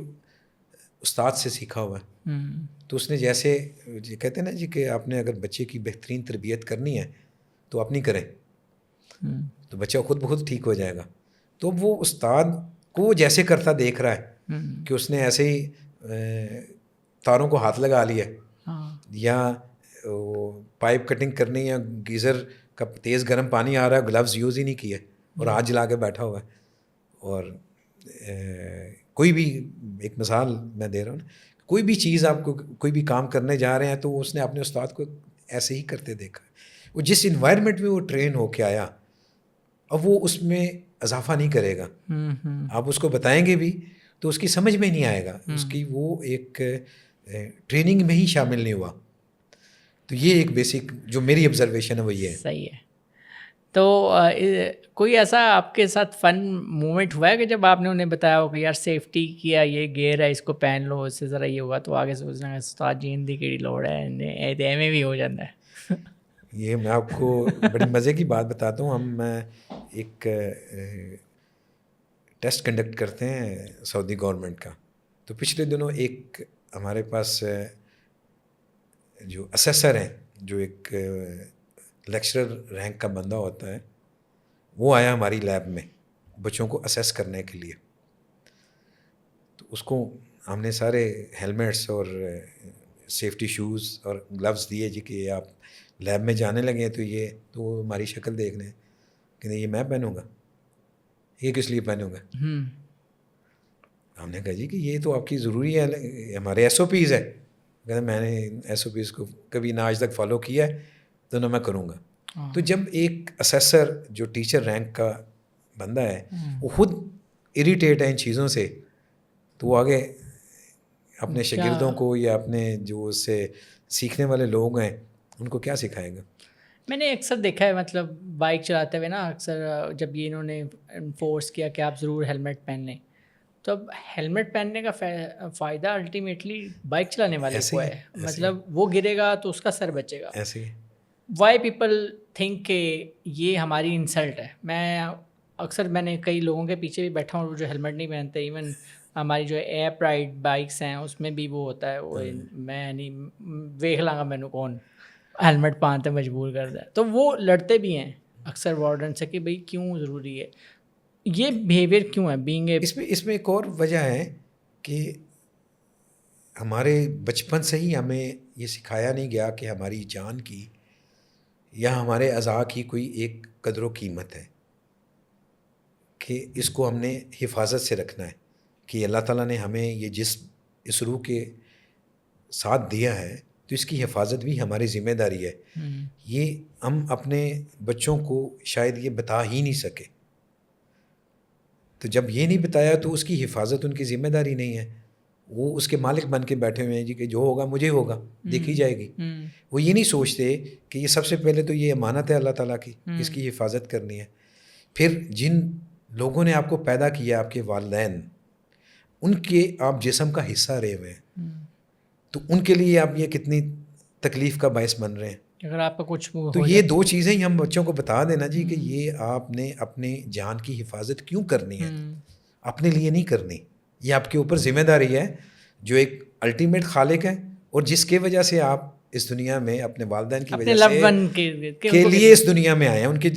استاد سے سیکھا ہوا ہے. تو اس نے جیسے کہتے ہیں نا جی کہ آپ نے اگر بچے کی بہترین تربیت کرنی ہے تو آپ نہیں کریں تو بچہ خود بخود ٹھیک ہو جائے گا. تو وہ استاد کو جیسے کرتا دیکھ رہا ہے کہ اس نے ایسے ہی تاروں کو ہاتھ لگا لیا یا پائپ کٹنگ کرنی یا گیزر کا تیز گرم پانی آ رہا ہے, گلوز یوز ہی نہیں کیا اور ہاتھ جلا کے بیٹھا ہوا ہے. اور کوئی بھی ایک مثال میں دے رہا ہوں نا, کوئی بھی چیز آپ کو کوئی بھی کام کرنے جا رہے ہیں تو اس نے اپنے استاد کو ایسے ہی کرتے دیکھا. وہ جس انوائرمنٹ میں وہ ٹرین ہو کے آیا اب وہ اس میں اضافہ نہیں کرے گا. آپ اس کو بتائیں گے بھی تو اس کی سمجھ میں نہیں آئے گا, اس کی وہ ایک ٹریننگ میں ہی شامل نہیں ہوا. تو یہ ایک بیسک جو میری آبزرویشن ہے وہ یہ ہے. صحیح ہے. تو کوئی ایسا آپ کے ساتھ فن مومنٹ ہوا ہے کہ جب آپ نے انہیں بتایا ہو کہ یار سیفٹی کیا یہ گیئر ہے اس کو پہن لو, اس سے ذرا یہ ہوگا, تو آگے سوچنا ہے استاد جی ہندی کیڑی لوڑ ہے ایویں بھی ہو جاتا ہے. یہ میں آپ کو بڑی مزے کی بات بتاتا ہوں. ہم ایک ٹیسٹ کنڈکٹ کرتے ہیں سعودی گورنمنٹ کا. تو پچھلے دنوں ایک ہمارے پاس جو اسیسر ہیں, جو ایک لیکچرر رینک کا بندہ ہوتا ہے, وہ آیا ہماری لیب میں بچوں کو اسیس کرنے کے لیے. تو اس کو ہم نے سارے ہیلمٹس اور سیفٹی شوز اور گلوز دیے جی کہ آپ لیب میں جانے لگے تو یہ تو ہماری شکل دیکھ لیں کہ نہیں یہ میں پہنوں گا, یہ کس لیے پہنوں گا. ہم نے کہا جی کہ یہ تو آپ کی ضروری ہے, ہمارے ایس او پیز ہے. کہتے میں نے ایس او پیز کو کبھی نہ آج تک فالو کیا ہے تو نہ میں کروں گا. تو جب ایک اسیسر جو ٹیچر رینک کا بندہ ہے وہ خود اریٹیٹ ہے ان چیزوں سے, تو وہ آگے اپنے شاگردوں کو یا اپنے جو اس سے سیکھنے والے لوگ ہیں ان کو کیا سکھائے گا. میں نے اکثر دیکھا ہے, مطلب بائک چلاتے ہوئے نا اکثر جب یہ انہوں نے انفورس کیا کہ آپ ضرور ہیلمٹ پہن لیں, تو اب ہیلمٹ پہننے کا فائدہ الٹیمیٹلی بائک چلانے والے کو ہے, مطلب وہ گرے گا تو اس کا سر بچے گا. ایسے ہی وائی پیپل تھنک کہ یہ ہماری انسلٹ ہے. میں نے کئی لوگوں کے پیچھے بھی بیٹھا ہوں جو ہیلمٹ نہیں پہنتے. ایون ہماری جو ایئر پرائڈ بائکس ہیں اس میں بھی وہ ہوتا ہے, وہ میں نہیں ویکھ لاں گا مینوں کون ہیلمٹ پہنتے مجبور کرتا ہے. تو وہ لڑتے بھی ہیں اکثر وارڈن سے کہ بھائی کیوں ضروری ہے, یہ بیہیویئر کیوں ہے بینگ اے. اس میں ایک اور وجہ ہے کہ ہمارے بچپن سے ہی ہمیں یہ سکھایا نہیں گیا کہ ہماری جان کی یا ہمارے اعضاء کی کوئی ایک قدر و قیمت ہے, کہ اس کو ہم نے حفاظت سے رکھنا ہے, کہ اللہ تعالیٰ نے ہمیں یہ جسم اس روح کے ساتھ دیا ہے تو اس کی حفاظت بھی ہماری ذمہ داری ہے. یہ ہم اپنے بچوں کو شاید یہ بتا ہی نہیں سکے, تو جب یہ نہیں بتایا تو اس کی حفاظت ان کی ذمہ داری نہیں ہے. وہ اس کے مالک بن کے بیٹھے ہوئے ہیں جی کہ جو ہوگا مجھے ہوگا, دیکھی جائے گی. وہ یہ نہیں سوچتے کہ یہ سب سے پہلے تو یہ امانت ہے اللہ تعالیٰ کی, اس کی حفاظت کرنی ہے. پھر جن لوگوں نے آپ کو پیدا کیا, آپ کے والدین, ان کے آپ جسم کا حصہ رہے ہوئے ہیں, تو ان کے لیے آپ یہ کتنی تکلیف کا باعث بن رہے ہیں. اگر آپ کا کچھ تو یہ دو چیزیں ہی ہم بچوں کو بتا دینا جی کہ یہ آپ نے اپنے جان کی حفاظت کیوں کرنی ہے, اپنے لیے نہیں کرنی. یہ آپ کے اوپر ذمہ داری ہے جو ایک الٹیمیٹ خالق ہے, اور جس کے وجہ سے آپ اس دنیا میں اپنے والدین کی وجہ سے کے لیے اس دنیا میں آئے ہیں ان کے.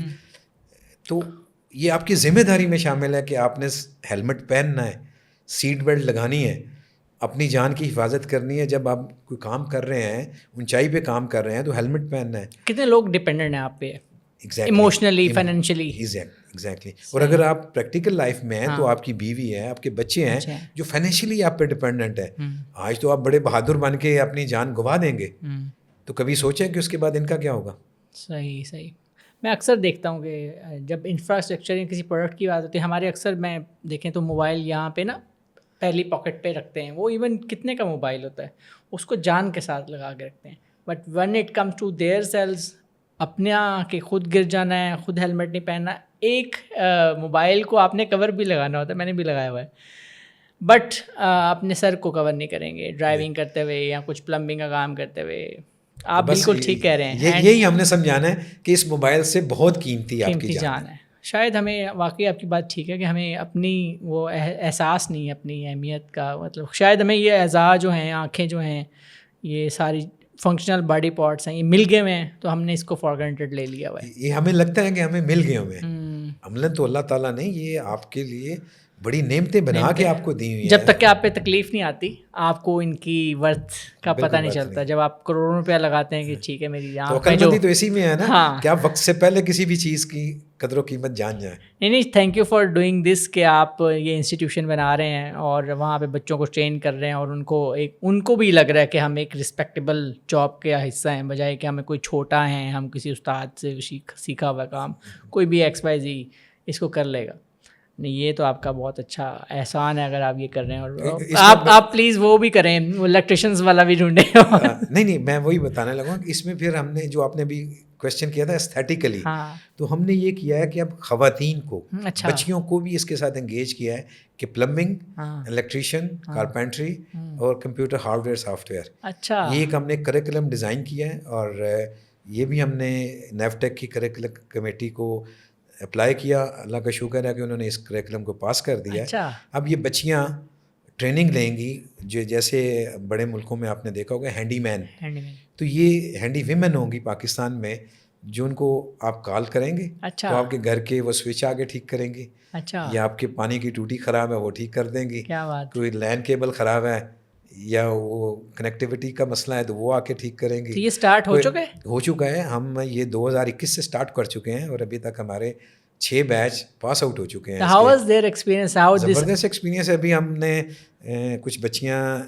تو یہ آپ کی ذمہ داری میں شامل ہے کہ آپ نے ہیلمٹ پہننا ہے, سیٹ بیلٹ لگانی ہے, اپنی جان کی حفاظت کرنی ہے. جب آپ کوئی کام کر رہے ہیں, اونچائی پہ کام کر رہے ہیں, تو ہیلمٹ پہننا ہے. کتنے لوگ ڈپینڈنٹ ہیں آپ پہ ایموشنلی, فائنینشلی. ایگزیکٹلی. اور اگر آپ پریکٹیکل لائف میں ہیں تو آپ کی بیوی ہے, آپ کے بچے ہیں جو فائنینشلی آپ پہ ڈپینڈنٹ ہے. آج تو آپ بڑے بہادر بن کے اپنی جان گوا دیں گے, تو کبھی سوچیں کہ اس کے بعد ان کا کیا ہوگا. صحیح. میں اکثر دیکھتا ہوں کہ جب انفراسٹرکچر یا کسی پروڈکٹ کی بات ہوتی ہے, ہمارے اکثر میں دیکھیں تو موبائل یہاں پہ نا پہلی پاکٹ پہ رکھتے ہیں. وہ ایون کتنے کا موبائل ہوتا ہے اس کو جان کے ساتھ لگا کے رکھتے ہیں. But when it comes to their selves, اپنے کہ خود گر جانا ہے, خود ہیلمٹ نہیں پہننا. ایک موبائل کو آپ نے کور بھی لگانا ہوتا ہے, میں نے بھی لگایا ہوا ہے, بٹ اپنے سر کو کور نہیں کریں گے ڈرائیونگ کرتے ہوئے یا کچھ پلمبنگ کا کام کرتے ہوئے. آپ بالکل ٹھیک کہہ رہے ہیں. یہی ہم نے سمجھانا ہے کہ اس موبائل سے بہت قیمتی آپ کی جان ہے. شاید ہمیں واقعی آپ کی بات ٹھیک ہے کہ ہمیں اپنی وہ احساس نہیں ہے اپنی اہمیت کا. مطلب شاید ہمیں یہ اعضاء جو ہیں, آنکھیں جو ہیں, یہ ساری فنکشنل باڈی پارٹس ہیں, یہ مل گئے ہوئے ہیں, تو ہم نے اس کو فار گرانٹیڈ لے لیا ہوا ہے. یہ ہمیں لگتا ہے کہ ہمیں مل گئے ہوئے ہیں. عملاً تو اللہ تعالیٰ نے یہ آپ کے لیے بڑی نعمتیں بنا کے آپ کو دی ہوئی ہیں. جب تک کہ آپ پہ تکلیف نہیں آتی آپ کو ان کی ورتھ کا پتہ نہیں چلتا. جب آپ کروڑوں روپیہ لگاتے ہیں کہ ٹھیک ہے میری جان, تو اسی میں ہے نا کہ آپ وقت سے پہلے کسی بھی چیز کی قدر و قیمت جان جائیں. نہیں, thank you for doing this کہ آپ یہ انسٹیٹیوشن بنا رہے ہیں اور وہاں پہ بچوں کو ٹرین کر رہے ہیں, اور ان کو بھی لگ رہا ہے کہ ہم ایک رسپیکٹیبل جاب کا حصہ ہیں, بجائے کہ ہمیں کوئی چھوٹا ہیں, ہم کسی استاد سے سیکھا ہوا کام کوئی بھی XYZ اس کو کر لے گا. نہیں, یہ تو آپ کا بہت اچھا احسان ہے اگر آپ یہ کر رہے ہیں. اور آپ پلیز وہ بھی کریں, وہ الیکٹریشینز والا بھی ڈھونڈیں. نہیں, میں وہی بتانے لگا کہ اس میں پھر ہم نے جو آپ نے بھی کویشچن کیا تھا ایستھیٹیکلی, تو ہم نے یہ کیا ہے کہ اب خواتین کو, بچیوں کو بھی اس کے ساتھ انگیج کیا ہے کہ پلمبنگ, الیکٹریشین, کارپینٹری اور computer hard where soft where. اچھا, یہ ایک ہم نے کریکولم ڈیزائن کیا ہے, اور یہ بھی ہم نے نیفٹیک کی کریکولم کمیٹی کو اپلائی کیا. اللہ کا شکر ہے کہ انہوں نے اس کریکولم کو پاس کر دیا ہے. اب یہ بچیاں ٹریننگ لیں گی, جو جیسے بڑے ملکوں میں آپ نے دیکھا ہوگا ہینڈی مین, تو یہ ہینڈی ویمن ہوں گی پاکستان میں جو ان کو آپ کال کریں گے تو آپ کے گھر کے وہ سوئچ آگے ٹھیک کریں گے, یا آپ کے پانی کی ٹوٹی خراب ہے وہ ٹھیک کر دیں گی, کوئی لین کیبل خراب ہے یا وہ کنیکٹیوٹی کا مسئلہ ہے تو وہ آ کے ٹھیک کریں گے. یہ اسٹارٹ ہو چکا ہے. ہم یہ 2021 سے اسٹارٹ کر چکے ہیں اور ابھی تک ہمارے 6 بیچ پاس آؤٹ ہو چکے ہیں. زبردست ایکسپیرینس ہے. ابھی ہم نے کچھ بچیاں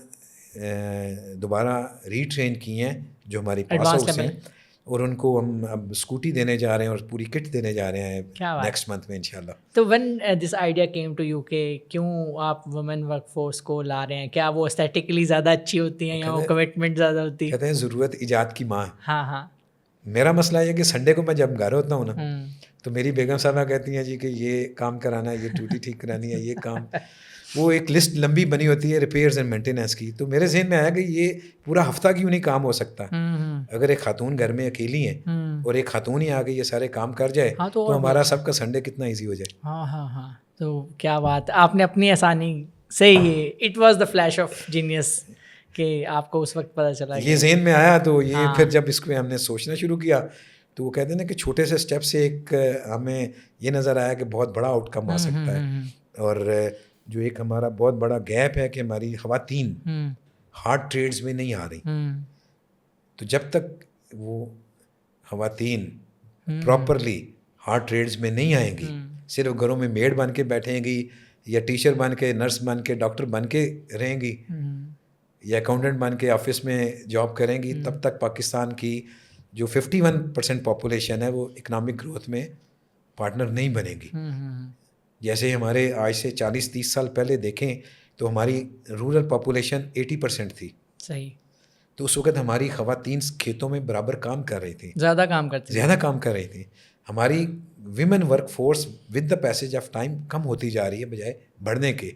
دوبارہ ری ٹرین کی ہیں جو ہماری پاس آؤٹس ہیں, اور ان کو ہم اب اسکوٹی دینے جا رہے ہیں اور پوری کٹ دینے جا رہے ہیں نیکسٹ منتھ میں انشاءاللہ. تو when this idea came to you کہ کیوں آپ وومن ورک فورس کو لا رہے ہیں, کیا وہ اسٹیٹیکلی زیادہ اچھی ہوتی ہیں یا وہ کمٹمنٹ زیادہ ہوتی ہے؟ کہتے ہیں ضرورت ایجاد کی ماں. ہاں, میرا مسئلہ یہ کہ سنڈے کو میں جب گھر ہوتا ہوں نا تو میری بیگم صاحبہ کہتی ہیں جی کہ یہ کام کرانا ہے, یہ ٹوٹی ٹھیک کرانی ہے, یہ کام, وہ ایک لسٹ لمبی بنی ہوتی ہے ریپیئرز اینڈ مینٹیننس کی. تو میرے ذہن میں آیا کہ یہ پورا ہفتہ کیوں نہیں کام ہو سکتا. اگر ایک خاتون گھر میں اکیلی ہیں اور ایک خاتون ہی آ کے یہ سارے کام کر جائے تو ہمارا سب کا سنڈے کتنا ایزی ہو جائے. ہاں تو کیا بات, آپ نے اپنی آسانی سے یہ it was the flash of genius کہ آپ کو اس وقت پتہ چلا یہ ذہن میں آیا. تو یہ پھر جب اس کو ہم نے سوچنا شروع کیا تو وہ کہتے ہیں نا کہ چھوٹے سے اسٹیپ سے ایک ہمیں یہ نظر آیا کہ بہت بڑا آؤٹ کم آ سکتا ہے. اور جو ایک ہمارا بہت بڑا گیپ ہے کہ ہماری خواتین ہارڈ ٹریڈز میں نہیں آ رہی, تو جب تک وہ خواتین پراپرلی ہارڈ ٹریڈز میں نہیں آئیں گی, صرف گھروں میں میڈ بن کے بیٹھیں گی یا ٹیچر بن کے, نرس بن کے, ڈاکٹر بن کے رہیں گی یا اکاؤنٹنٹ بن کے آفس میں جاب کریں گی, تب تک پاکستان کی جو 51% پاپولیشن ہے وہ اکنامک گروتھ میں پارٹنر نہیں بنے گی. جیسے ہمارے آج سے 40-30 سال پہلے دیکھیں تو ہماری رورل پاپولیشن 80% تھی. صحیح. تو اس وقت ہماری خواتین کھیتوں میں برابر کام کر رہی تھیں, زیادہ کام کر رہی تھیں. ہماری women workforce with the passage of time کم ہوتی جا رہی ہے بجائے بڑھنے کے,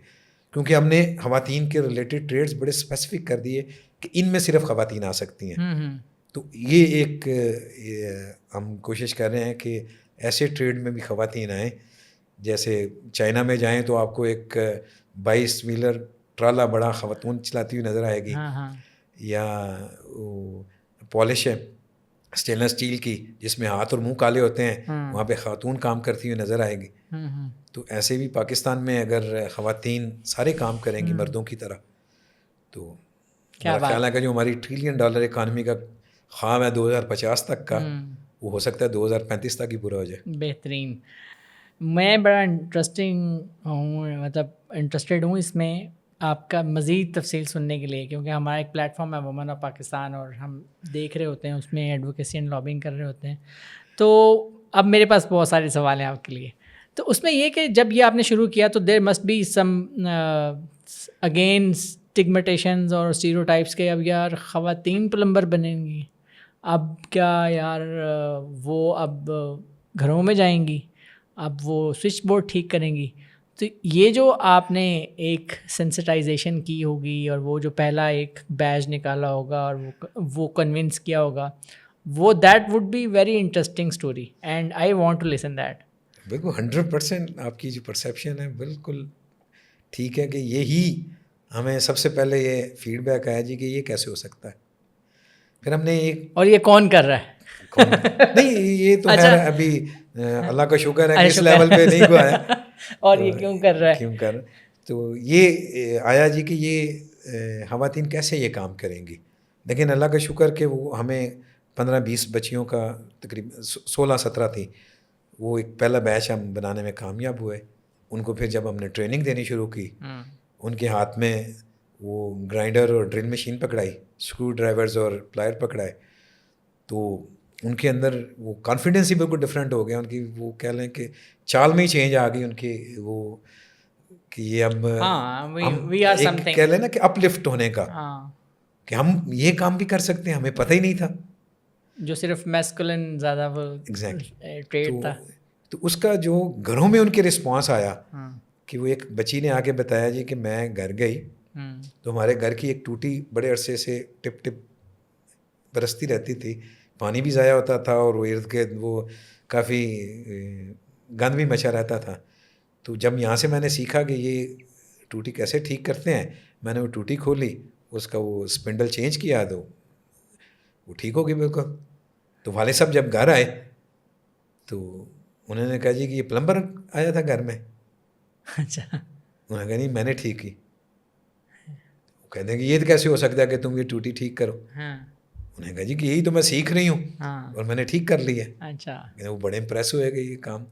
کیونکہ ہم نے خواتین کے ریلیٹڈ ٹریڈز بڑے اسپیسیفک کر دیے کہ ان میں صرف خواتین آ سکتی ہیں. تو یہ ایک ہم کوشش کر رہے ہیں کہ ایسے ٹریڈ میں بھی خواتین آئیں. جیسے چائنا میں جائیں تو آپ کو ایک 22 ویلر ٹرالا بڑا خواتون چلاتی ہوئی نظر آئے گی, یا پالش ہے اسٹینلیس اسٹیل کی جس میں ہاتھ اور منہ کالے ہوتے ہیں, وہاں پہ خاتون کام کرتی ہوئی نظر آئے گی. تو ایسے بھی پاکستان میں اگر خواتین سارے کام کریں گی مردوں کی طرح تو میرا خیال ہے کہ جو ہماری $1 ٹریلین اکانومی کا خواب ہے 2050 تک کا, وہ ہو سکتا ہے 2035 تک ہی پورا ہو جائے. بہترین. میں بڑا انٹرسٹیڈ ہوں اس میں آپ کا مزید تفصیل سننے کے لیے, کیونکہ ہمارا ایک پلیٹ فارم ہے وومن آف پاکستان اور ہم دیکھ رہے ہوتے ہیں اس میں ایڈوکیسی اینڈ لابنگ کر رہے ہوتے ہیں. تو اب میرے پاس بہت سارے سوال ہیں آپ کے لیے. تو اس میں یہ کہ جب یہ آپ نے شروع کیا تو there must be some again stigmatisations اور اسٹیریوٹائپس کے اب یار خواتین پلمبر بنیں گی, اب کیا یار وہ اب گھروں میں جائیں گی, اب وہ سوئچ بورڈ ٹھیک کریں گی. تو یہ جو آپ نے ایک سینسٹائزیشن کی ہوگی اور وہ جو پہلا ایک بیچ نکالا ہوگا اور وہ کنونس کیا ہوگا, وہ that would be very interesting story and I want to listen that. بالکل 100% آپ کی جو پرسیپشن ہے بالکل ٹھیک ہے کہ یہی ہمیں سب سے پہلے یہ فیڈ بیک آیا جی کہ یہ کیسے ہو سکتا ہے. پھر ہم نے ایک اور یہ کون کر رہا ہے نہیں یہ تو خیر ابھی اللہ کا شکر ہے کہ اس لیول پہ نہیں کو آیا. اور یہ کیوں کر رہا ہے, کیوں کر, تو یہ آیا جی کہ یہ خواتین کیسے یہ کام کریں گی. لیکن اللہ کا شکر کہ وہ ہمیں 15-20 بچیوں کا تقریباً 16-17 تھی, وہ ایک پہلا بیچ ہم بنانے میں کامیاب ہوئے. ان کو پھر جب ہم نے ٹریننگ دینی شروع کی, ان کے ہاتھ میں وہ گرائنڈر اور ڈرل مشین پکڑائی, اسکرو ڈرائیورز اور پلائر پکڑائے, تو ان کے اندر وہ کانفیڈینس ہی بالکل ڈفرینٹ ہو گیا. ان کی وہ کہہ لیں کہ چال میں ہی چینج آ گئی ان کی, وہ کہ یہ اب ہم کہہ لیں نا کہ اپ لفٹ ہونے کا, کہ ہم یہ کام بھی کر سکتے ہیں, ہمیں پتہ ہی نہیں تھا, جو صرف میسکولن زیادہ وہ ٹریڈ تھا. تو اس کا جو گھروں میں ان کے رسپانس آیا کہ وہ ایک بچی نے آ کے بتایا جی کہ میں گھر گئی تو ہمارے گھر کی ایک ٹوٹی بڑے عرصے سے ٹپ ٹپ برستی رہتی تھی, پانی بھی ضائع ہوتا تھا اور وہ ارد گرد وہ کافی گند بھی مچا رہتا تھا. تو جب یہاں سے میں نے سیکھا کہ یہ ٹوٹی کیسے ٹھیک کرتے ہیں, میں نے وہ ٹوٹی کھولی, اس کا وہ اسپنڈل چینج کیا تو وہ ٹھیک ہو گئی بالکل. تو والد صاحب جب گھر آئے تو انہوں نے کہا جی کہ یہ پلمبر آیا تھا گھر میں. اچھا. انہوں نے کہا نہیں میں نے ٹھیک کی. وہ کہتے ہیں کہ یہ کیسے ہو سکتا ہے کہ تم یہ ٹوٹی ٹھیک کرو. انہوں نے کہا جی کہ یہی تو میں سیکھ رہی ہوں اور میں نے ٹھیک کر لی ہے. اچھا. وہ بڑے امپریس ہوئے کہ یہ کام.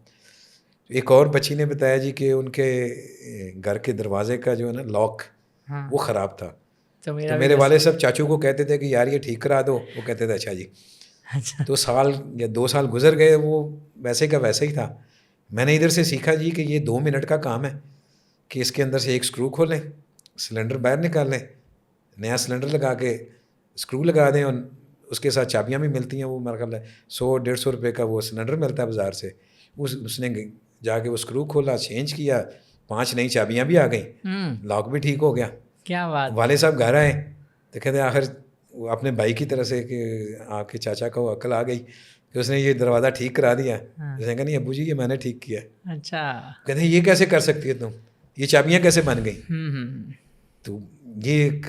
ایک اور بچی نے بتایا جی کہ ان کے گھر کے دروازے کا جو ہے نا لاک وہ خراب تھا, تو میرے والد صاحب چاچو کو کہتے تھے کہ یار یہ ٹھیک کرا دو. وہ کہتے تھے اچھا جی. تو 1 سال یا 2 سال گزر گئے, وہ ویسے کا ویسا ہی تھا. میں نے ادھر سے سیکھا جی کہ یہ 2 منٹ کا کام ہے کہ اس کے اندر سے ایک اسکرو کھولیں, سلنڈر باہر نکال لیں, نیا سلنڈر لگا کے اسکرو لگا دیں, اور اس کے ساتھ چابیاں بھی ملتی ہیں, وہ میرا خیال ہے 100-150 روپے کا وہ سلنڈر ملتا ہے بازار سے, اس نے جا کے وہ اسکرو کھولا, چینج کیا, 5 نئی چابیاں بھی آ گئیں, لاک بھی ٹھیک ہو گیا. کیا بات. والد صاحب گھر آئے تو کہتے ہیں آخر وہ اپنے بھائی کی طرح سے کہ آپ کے چاچا کو عقل آ گئی کہ اس نے یہ دروازہ ٹھیک کرا دیا. اس نے کہا نہیں ابو جی یہ میں نے ٹھیک کیا. اچھا. کہتے ہیں یہ کیسے کر سکتی ہے تم, یہ چابیاں کیسے بن گئیں. تو یہ ایک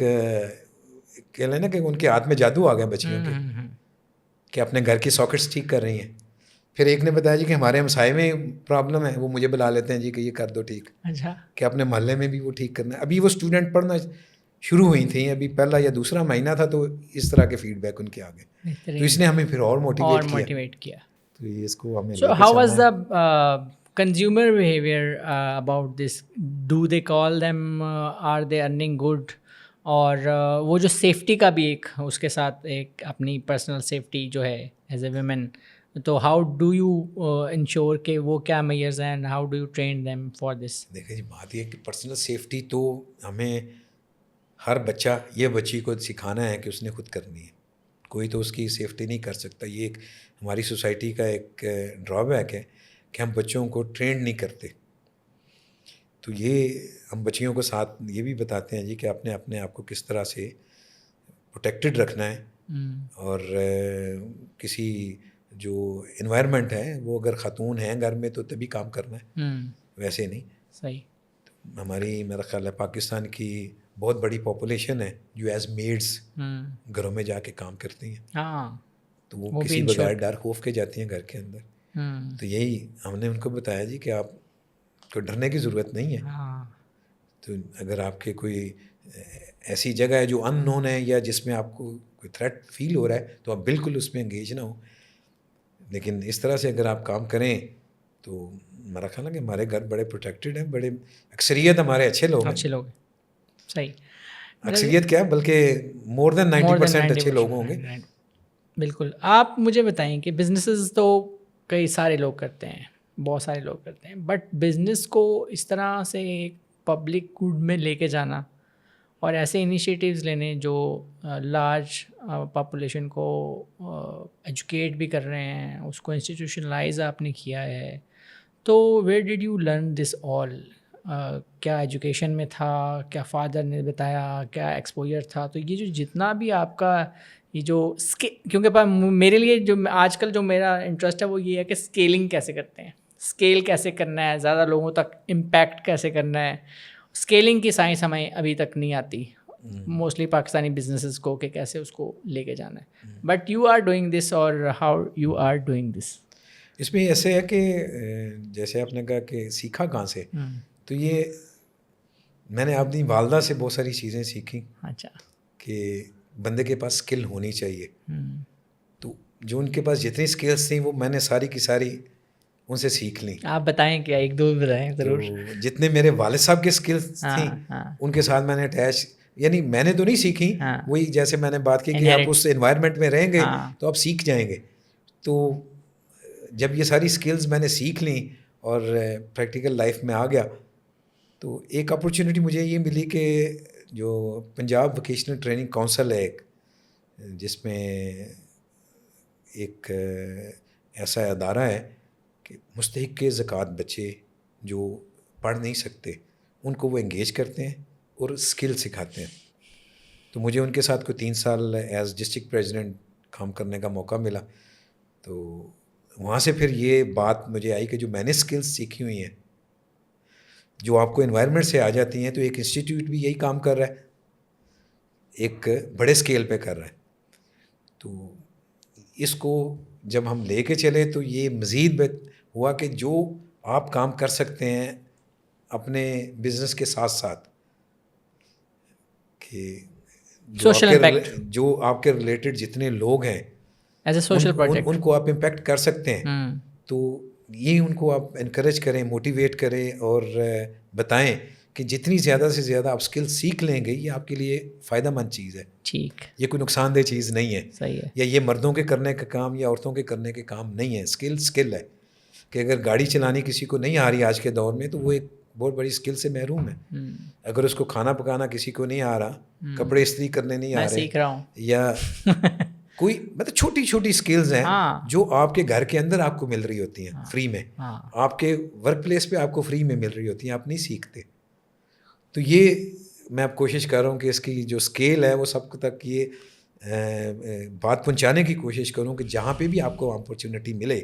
کہہ لیں نا کہ ان کے ہاتھ میں جادو آ گیا بچیوں کے کہ اپنے گھر کی ساکٹس ٹھیک کر رہی ہیں. پھر ایک نے بتایا جی کہ ہمارے ہمسائے میں پرابلم ہے, وہ مجھے بلا لیتے ہیں جی کہ یہ کر دو ٹھیک. اچھا. کہ اپنے محلے میں بھی وہ ٹھیک کرنا ہے. ابھی وہ اسٹوڈنٹ پڑھنا شروع ہوئی تھیں, ابھی پہلا یا دوسرا مہینہ تھا, تو اس طرح کے فیڈ بیک ان کے آگے, تو اس نے ہمیں پھر اور موٹیویٹ کیا. تو یہ اس کو ہمیں So how was the consumer behavior about this? Do they call them, are they earning good? اور وہ جو سیفٹی کا بھی ایک اس کے ساتھ ایک اپنی پرسنل سیفٹی جو ہے ایز اے ویمن, تو ہاؤ ڈو یو انشور کہ وہ کیا میئرز ہیں and how do you train them for this? دیکھیں جی بات یہ کہ پرسنل سیفٹی تو ہمیں ہر بچہ یہ بچی کو سکھانا ہے کہ اس نے خود کرنی ہے, کوئی تو اس کی سیفٹی نہیں کر سکتا. یہ ایک ہماری سوسائٹی کا ایک ڈرا بیک ہے کہ ہم بچوں کو ٹرینڈ نہیں کرتے. تو یہ ہم بچیوں کو ساتھ یہ بھی بتاتے ہیں جی کہ اپنے آپ کو کس طرح سے پروٹیکٹڈ رکھنا ہے, اور کسی جو انوائرمنٹ ہے وہ اگر خاتون ہیں گھر میں تو تبھی کام کرنا ہے, ویسے نہیں. صحیح. ہماری میرا خیال ہے پاکستان کی بہت بڑی پاپولیشن ہے جو ایز میڈس گھروں میں جا کے کام کرتی ہیں. تو وہ کسی بغیر ڈر خوف کے جاتی ہیں گھر کے اندر. تو یہی ہم نے ان کو بتایا جی کہ آپ کو ڈرنے کی ضرورت نہیں ہے. تو اگر آپ کے کوئی ایسی جگہ ہے جو ان نون ہے یا جس میں آپ کو کوئی تھریٹ فیل ہو رہا ہے تو آپ بالکل اس میں انگیج نہ ہو. لیکن اس طرح سے اگر آپ کام کریں تو میرا خیال ہے کہ ہمارے گھر بڑے پروٹیکٹڈ ہیں, بڑے اکثریت ہمارے اچھے لوگ ہیں. صحیح. اکثریت کیا بلکہ مور دین 90% اچھے لوگ ہوں گے. بالکل. آپ مجھے بتائیں کہ بزنسز تو کئی سارے لوگ کرتے ہیں, بہت سارے لوگ کرتے ہیں, بٹ بزنس کو اس طرح سے ایک پبلک گڈ میں لے کے جانا اور ایسے انیشیٹیوز لینے جو لارج پاپولیشن کو ایجوکیٹ بھی کر رہے ہیں, اس کو انسٹیٹیوشنلائز آپ نے کیا ہے, تو where did you learn this all? کیا ایجوکیشن میں تھا, کیا فادر نے بتایا, کیا ایکسپوجر تھا؟ تو یہ جو جتنا بھی آپ کا یہ جو کیونکہ میرے لیے جو آج کل جو میرا انٹرسٹ ہے وہ یہ ہے کہ اسکیلنگ کیسے کرتے ہیں, اسکیل کیسے کرنا ہے, زیادہ لوگوں تک امپیکٹ کیسے کرنا ہے. اسکیلنگ کی سائنس ہمیں ابھی تک نہیں آتی موسٹلی پاکستانی بزنسز کو کہ کیسے اس کو لے کے جانا ہے. But you are doing this, اور how you are doing this? اس میں ایسے ہے کہ جیسے آپ نے کہا کہ سیکھا کہاں سے, تو یہ میں نے اپنی والدہ سے بہت ساری چیزیں سیکھیں. اچھا. کہ بندے کے پاس اسکل ہونی چاہیے. تو جو ان کے پاس جتنی اسکلس تھیں وہ میں نے ساری کی ساری ان سے سیکھ لیں. آپ بتائیں کیا, ایک دو بتائیں ضرور. جتنے میرے والد صاحب کے اسکلس تھیں ان کے ساتھ میں نے اٹیچ, یعنی میں نے تو نہیں سیکھی, وہی جیسے میں نے بات کی کہ آپ اس انوائرمنٹ میں رہیں گے تو آپ سیکھ جائیں گے. تو جب یہ ساری اسکلز میں نے سیکھ لیں اور پریکٹیکل لائف میں آ گیا تو ایک اپرچونیٹی مجھے یہ ملی کہ جو پنجاب ووکیشنل ٹریننگ کونسل ہے ایک, جس میں ایک ایسا ادارہ ہے کہ مستحق کے زکوٰۃ بچے جو پڑھ نہیں سکتے ان کو وہ انگیج کرتے ہیں اور اسکل سکھاتے ہیں. تو مجھے ان کے ساتھ کوئی 3 سال ایز ڈسٹرکٹ پریزیڈنٹ کام کرنے کا موقع ملا. تو وہاں سے پھر یہ بات مجھے آئی کہ جو میں نے اسکلس سیکھی ہوئی ہیں جو آپ کو انوائرمنٹ سے آ جاتی ہیں, تو ایک انسٹیٹیوٹ بھی یہی کام کر رہا ہے, ایک بڑے اسکیل پہ کر رہا ہے. تو اس کو جب ہم لے کے چلے تو یہ مزید ہوا کہ جو آپ کام کر سکتے ہیں اپنے بزنس کے ساتھ ساتھ, کہ جو آپ کے ریلیٹڈ جتنے لوگ ہیں ایز اے سوشل پروجیکٹ ان کو آپ امپیکٹ کر سکتے ہیں. تو یہ ان کو آپ انکریج کریں, موٹیویٹ کریں اور بتائیں کہ جتنی زیادہ سے زیادہ آپ اسکل سیکھ لیں گے یہ آپ کے لیے فائدہ مند چیز ہے. ٹھیک. یہ کوئی نقصان دہ چیز نہیں ہے. صحیح ہے. یا یہ مردوں کے کرنے کا کام یا عورتوں کے کرنے کے کام نہیں ہے. اسکل ہے کہ اگر گاڑی چلانی کسی کو نہیں آ رہی آج کے دور میں تو وہ ایک بہت بڑی اسکل سے محروم ہے. اگر اس کو کھانا پکانا کسی کو نہیں آ رہا, کپڑے استری کرنے نہیں آ رہے, سیکھ رہا ہوں, یا کوئی مطلب چھوٹی چھوٹی سکلز ہیں ہاں جو آپ کے گھر کے اندر آپ کو مل رہی ہوتی ہیں فری میں, آپ کے ورک پلیس پہ آپ کو فری میں مل رہی ہوتی ہیں, آپ نہیں سیکھتے. تو یہ میں اب کوشش کر رہا ہوں کہ اس کی جو اسکیل ہے وہ سب تک یہ بات پہنچانے کی کوشش کروں کہ جہاں پہ بھی آپ کو اپرچونیٹی ملے,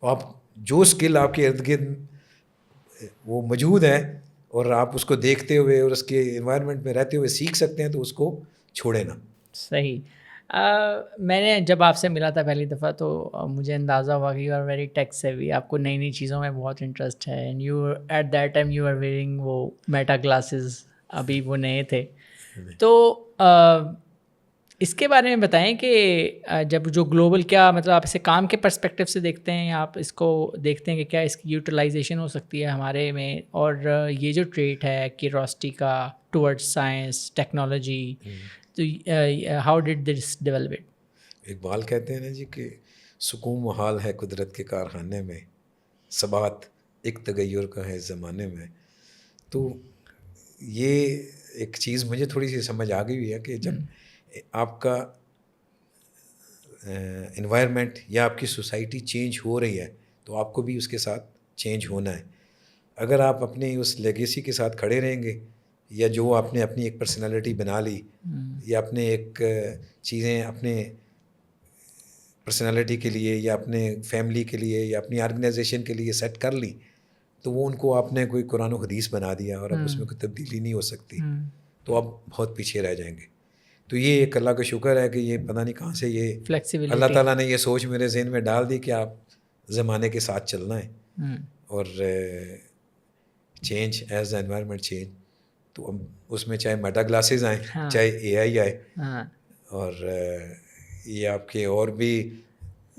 آپ جو اسکل آپ کے ارد گرد وہ موجود ہے اور آپ اس کو دیکھتے ہوئے اور اس کے انوائرمنٹ میں رہتے ہوئے سیکھ سکتے ہیں تو اس کو چھوڑے نا. صحیح. میں نے جب آپ سے ملا تھا پہلی دفعہ تو مجھے اندازہ ہوا کہ you are very tech savvy, آپ کو نئی نئی چیزوں میں بہت انٹرسٹ ہے, and you at that time you are wearing وہ میٹا گلاسز, ابھی وہ نئے تھے. تو اس کے بارے میں بتائیں کہ جب جو گلوبل کیا مطلب آپ اسے کام کے پرسپیکٹیو سے دیکھتے ہیں یا آپ اس کو دیکھتے ہیں کہ کیا اس کی یوٹیلائزیشن ہو سکتی ہے ہمارے میں, اور یہ جو ٹریٹ ہے کیوریوسٹی کا ٹورڈ سائنس ٹیکنالوجی, تو how did this develop it? Iqbal کہتے ہیں نا جی کہ سکون محال ہے قدرت کے کارخانے میں, ثبات ایک تغیر کا ہے زمانے میں. تو یہ ایک چیز مجھے تھوڑی سی سمجھ آ گئی ہوئی ہے کہ جب آپ کا انوائرمنٹ یا آپ کی سوسائٹی چینج ہو رہی ہے تو آپ کو بھی اس کے ساتھ چینج ہونا ہے. اگر آپ اپنی اس لیگیسی کے ساتھ کھڑے رہیں گے یا جو آپ نے اپنی ایک پرسنالٹی بنا لی یا اپنے ایک چیزیں اپنے پرسنالٹی کے لیے یا اپنے فیملی کے لیے یا اپنی آرگنائزیشن کے لیے سیٹ کر لی, تو وہ ان کو آپ نے کوئی قرآن و حدیث بنا دیا اور اب اس میں کوئی تبدیلی نہیں ہو سکتی, تو آپ بہت پیچھے رہ جائیں گے. تو یہ ایک اللہ کا شکر ہے کہ یہ پتہ نہیں کہاں سے یہ اللہ تعالیٰ نے یہ سوچ میرے ذہن میں ڈال دی کہ آپ زمانے کے ساتھ چلنا ہے اور change as the environment change. تو اب اس میں چاہے میٹا گلاسز آئیں, چاہے اے آئی آئے, اور یہ آپ کے اور بھی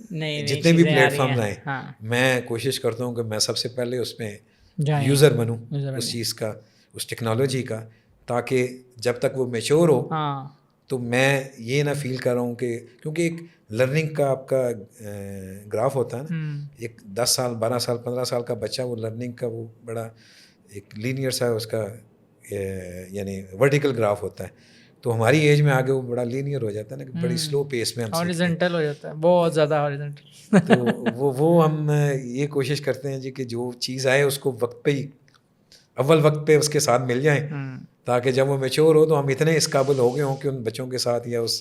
جتنے بھی پلیٹ فارمز آئیں, میں کوشش کرتا ہوں کہ میں سب سے پہلے اس میں یوزر بنوں اس چیز کا, اس ٹیکنالوجی کا, تاکہ جب تک وہ میچور ہو تو میں یہ نہ فیل کر رہا ہوں کہ کیونکہ ایک لرننگ کا آپ کا گراف ہوتا ہے نا, ایک 10 سال 12 سال 15 سال کا بچہ وہ لرننگ کا وہ بڑا ایک لینئر سا اس کا یعنی ورٹیکل گراف ہوتا ہے. تو ہماری ایج میں آگے وہ بڑا لینئر ہو جاتا ہے نا کہ بڑی سلو پیس میں ہم ہاریزنٹل ہو جاتا ہے, بہت زیادہ ہاریزنٹل. تو وہ ہم یہ کوشش کرتے ہیں جی کہ جو چیز آئے اس کو وقت پہ ہی اول وقت پہ اس کے ساتھ مل جائیں, تاکہ جب وہ میچور ہو تو ہم اتنے اس قابل ہو گئے ہوں کہ ان بچوں کے ساتھ یا اس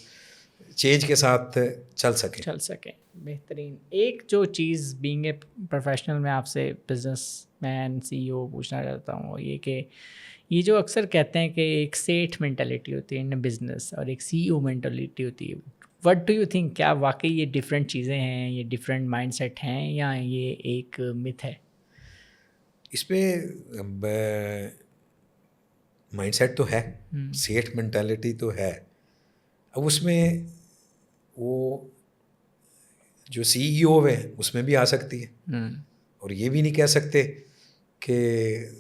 چینج کے ساتھ چل سکیں. بہترین. ایک جو چیز بینگ اے پروفیشنل میں آپ سے بزنس مین سی او پوچھنا چاہتا ہوں وہ یہ کہ یہ جو اکثر کہتے ہیں کہ ایک سیٹ مینٹیلٹی ہوتی ہے ان بزنس اور ایک سی او مینٹیلٹی ہوتی ہے, وٹ ڈو یو تھنک, کیا واقعی یہ ڈفرینٹ چیزیں ہیں, یہ ڈفرینٹ مائنڈ سیٹ ہیں یا یہ ایک متھ ہے؟ اس پہ مائنڈ سیٹ تو ہے, سیٹ مینٹیلٹی تو ہے. اب اس میں وہ جو سی ای او ہے اس میں بھی آ سکتی ہے, اور یہ بھی نہیں کہہ سکتے کہ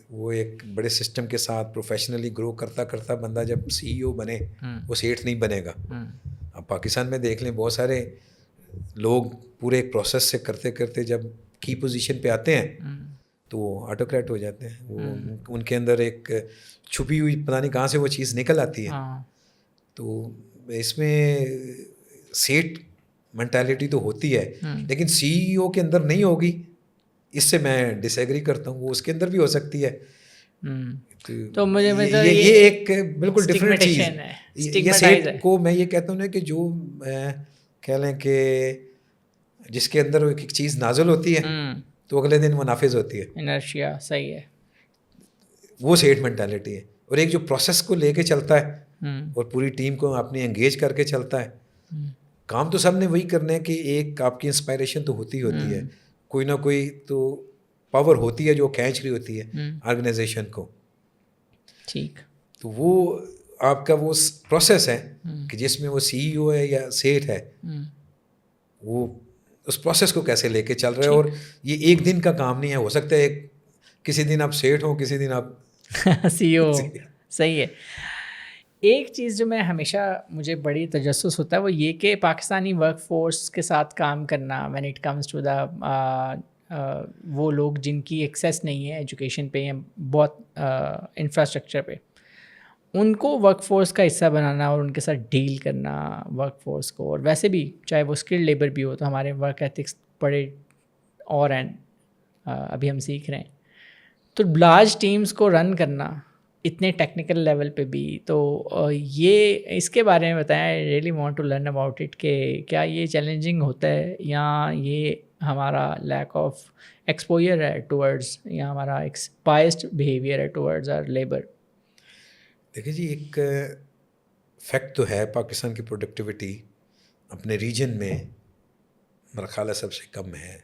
وہ ایک بڑے سسٹم کے ساتھ پروفیشنلی گرو کرتا کرتا بندہ جب سی ای او بنے وہ سیٹ نہیں بنے گا. اب پاکستان میں دیکھ لیں بہت سارے لوگ پورے ایک پروسیس سے کرتے کرتے جب کی پوزیشن پہ آتے ہیں تو وہ آٹوکریٹ ہو جاتے ہیں. وہ ان کے اندر ایک چھپی ہوئی پتہ نہیں کہاں سے وہ چیز نکل آتی ہے. تو اس میں سیٹ مینٹیلٹی تو ہوتی ہے لیکن سی ای او کے اندر نہیں ہوگی, اس سے میں ڈس ایگری کرتا ہوں. وہ اس کے اندر بھی ہو سکتی ہے. تو مجھے یہ ایک بالکل ڈفرینٹ چیز ہے. یہ سیٹ کو میں یہ کہتا ہوں نا کہ جو کہہ لیں کہ جس کے اندر ایک چیز نازل ہوتی ہے تو اگلے دن وہ نافذ ہوتی ہے. انرشیا صحیح ہے, وہ سیٹ مینٹیلٹی ہے. اور ایک جو پروسیس کو لے کے چلتا ہے اور پوری ٹیم کو اپنی انگیج کر کے چلتا ہے, کام تو سب نے وہی کرنا ہے کہ ایک آپ کی انسپائریشن تو ہوتی ہے, کوئی نہ کوئی تو پاور ہوتی ہے جو کھینچ رہی ہوتی ہے آرگنائزیشن کو. ٹھیک. تو وہ آپ کا وہ پروسیس ہے کہ جس میں وہ سی ای او ہے یا سیٹ ہے, وہ اس پروسیس کو کیسے لے کے چل رہا ہے. اور یہ ایک دن کا کام نہیں ہے. ہو سکتا ہے کسی دن آپ سیٹ ہوں, کسی دن آپ سی او. صحیح ہے. ایک چیز جو میں ہمیشہ مجھے بڑی تجسس ہوتا ہے وہ یہ کہ پاکستانی ورک فورس کے ساتھ کام کرنا when it comes to the وہ لوگ جن کی ایکسیس نہیں ہے ایجوکیشن پہ یا بہت انفراسٹرکچر پہ, ان کو ورک فورس کا حصہ بنانا اور ان کے ساتھ ڈیل کرنا ورک فورس کو, اور ویسے بھی چاہے وہ اسکل لیبر بھی ہو, تو ہمارے ورک ایتھکس بڑے اور ہیں, ابھی ہم سیکھ رہے ہیں. تو لارج ٹیمز کو رن کرنا اتنے ٹیکنیکل لیول پہ بھی, تو یہ اس کے بارے میں بتائیں. Really want to learn about it کہ کیا یہ چیلنجنگ ہوتا ہے, یا یہ ہمارا لیک آف ایکسپوجر ہے ٹورڈز, یا ہمارا ایک بائسڈ بیہیویئر ہے ٹورڈز آر لیبر. دیکھیں جی, ایک فیکٹ تو ہے, پاکستان کی پروڈکٹیوٹی اپنے ریجن میں میرا خیال ہے سب سے کم ہے,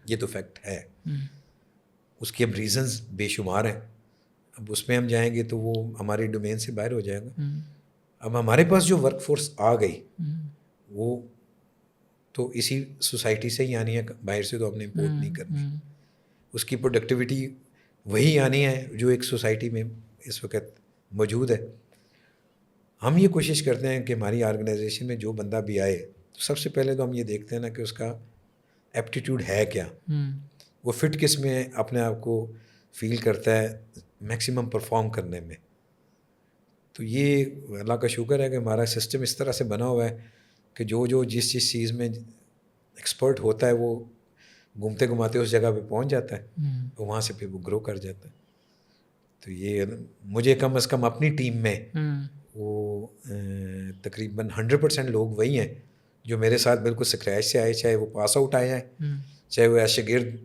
یہ تو فیکٹ ہے. اس کے اب ریزنز بے شمار ہیں, اب اس میں ہم جائیں گے تو وہ ہماری ڈومین سے باہر ہو جائے گا. اب ہمارے پاس جو ورک فورس آ گئی وہ تو اسی سوسائٹی سے ہی آنی ہے, باہر سے تو ہم نے امپورٹ نہیں کرنی. اس کی پروڈکٹیوٹی وہی آنی ہے جو ایک سوسائٹی میں اس وقت موجود ہے. ہم یہ کوشش کرتے ہیں کہ ہماری آرگنائزیشن میں جو بندہ بھی آئے تو سب سے پہلے تو ہم یہ دیکھتے ہیں نا کہ اس کا ایپٹیٹیوڈ ہے کیا, وہ فٹ کس میں اپنے آپ کو فیل کرتا ہے میکسیمم پرفارم کرنے میں. تو یہ اللہ کا شکر ہے کہ ہمارا سسٹم اس طرح سے بنا ہوا ہے کہ جو جس چیز میں ایکسپرٹ ہوتا ہے وہ گھومتے گھماتے اس جگہ پہ پہنچ جاتا ہے, وہاں سے پھر وہ گرو کر جاتا ہے. تو یہ مجھے کم از کم اپنی ٹیم میں وہ تقریباً 100% لوگ وہی ہیں جو میرے ساتھ بالکل سکریچ سے آئے, چاہے وہ پاس آؤٹ آیا ہے, چاہے وہ شاگرد